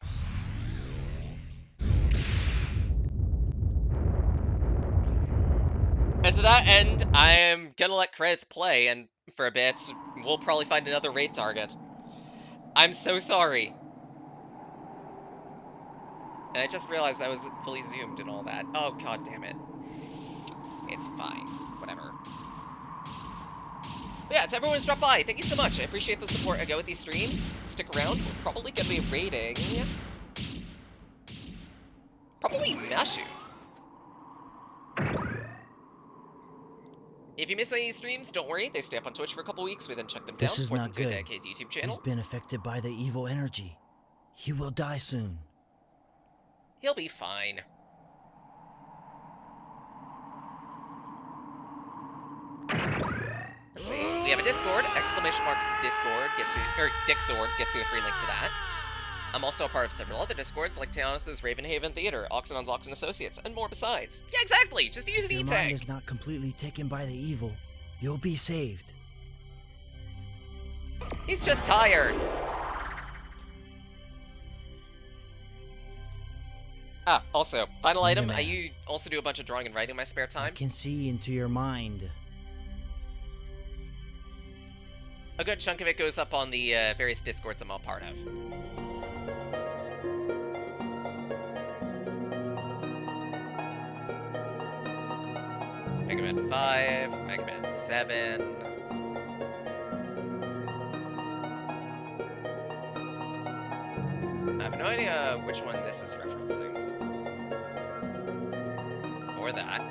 And to that end, I'm gonna let credits play, and for a bit, we'll probably find another raid target. I'm so sorry. And I just realized I was fully zoomed and all that. Oh, god damn it. It's fine. Whatever. But yeah, to everyone who's dropped by, thank you so much. I appreciate the support I get with these streams. Stick around. We're probably going to be raiding... probably Mashu. If you miss any of these streams, don't worry. They stay up on Twitch for a couple weeks. We then check them down. This is Support not them to a good. dedicated YouTube He's channel. been affected by the evil energy. He will die soon. He'll be fine. Let's see. We have a Discord. Exclamation mark Discord gets you, or Dixord gets you a free link to that. I'm also a part of several other Discords, like Teonis' Ravenhaven Theater, Oxenon's Oxen Associates, and more besides. Yeah, exactly! Just use an Your mind E-Tag! is not completely taken by the evil. You'll be saved. He's just tired. Ah, also, final item, Megaman. I also do a bunch of drawing and writing in my spare I time. can see into your mind. A good chunk of it goes up on the various Discords I'm all part of. Megaman 5, Megaman 7. I have no idea which one this is referencing. Or that.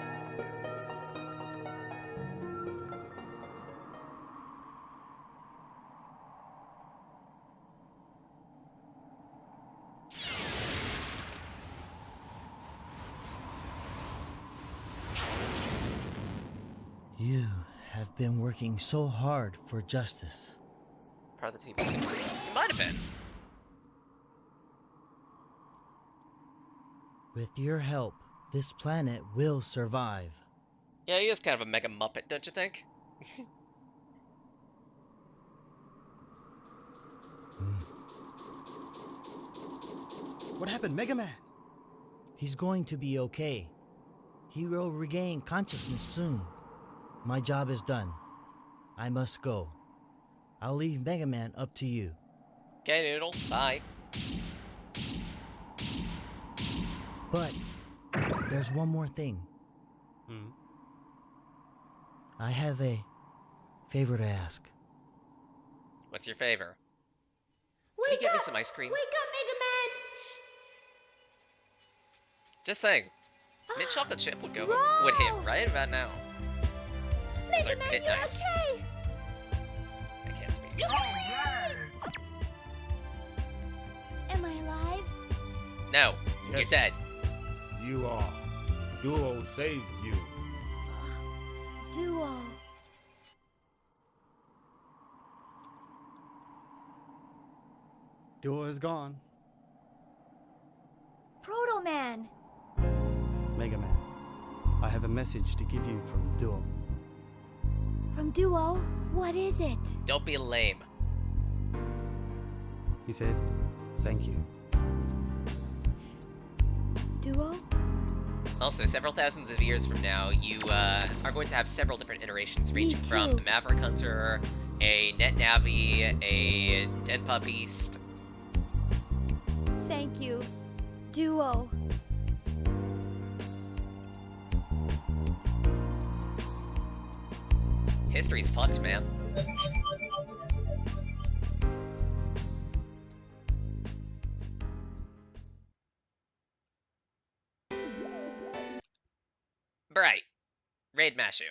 You have been working so hard for justice. Part of the TV sequence. It might have been. With your help, this planet will survive. Yeah, he is kind of a mega muppet, don't you think? What happened, Mega Man? He's going to be okay. He will regain consciousness soon. My job is done. I must go. I'll leave Mega Man up to you. Okay, Noodle. Bye. But there's one more thing. I have a favor to ask. What's your favor? Can Wake you get me up! some ice cream? Wake up, Megaman! Just saying. Mint chocolate chip would hit Whoa! right about now. Sorry, Megaman, bit you're nice. okay! I can't speak. Am I alive? No, Yes. you're dead. You are. Duo saved you. Duo. Duo is gone. Proto Man. Mega Man, I have a message to give you from Duo. From Duo? What is it? Don't be lame. He said, thank you. Duo? Also, several thousands of years from now, you are going to have several different iterations, ranging from too. the Maverick Hunter, a Net Navi, a Denpa Beast. Thank you. Duo. History's fucked, man. Bright. Raid Mashu.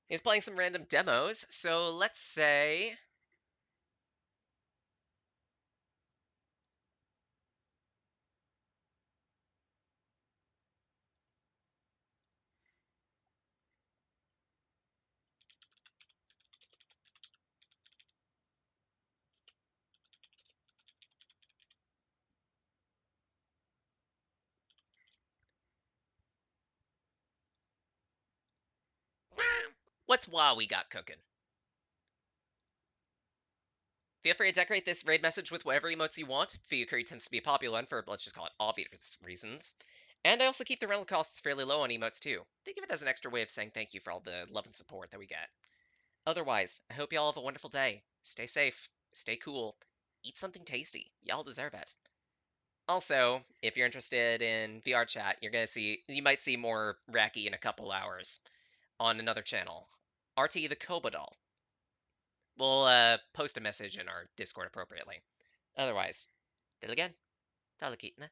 He's playing some random demos, so let's say... What's we got cooking? Feel free to decorate this raid message with whatever emotes you want. Fuyukuri tends to be a popular one for, let's just call it, obvious reasons. And I also keep the rental costs fairly low on emotes too. Think of it as an extra way of saying thank you for all the love and support that we get. Otherwise, I hope y'all have a wonderful day. Stay safe, stay cool, eat something tasty. Y'all deserve it. Also, if you're interested in VR chat, you might see more Raki in a couple hours on another channel. RT the Kobodal. We'll post a message in our Discord appropriately. Otherwise, till again, talakitna.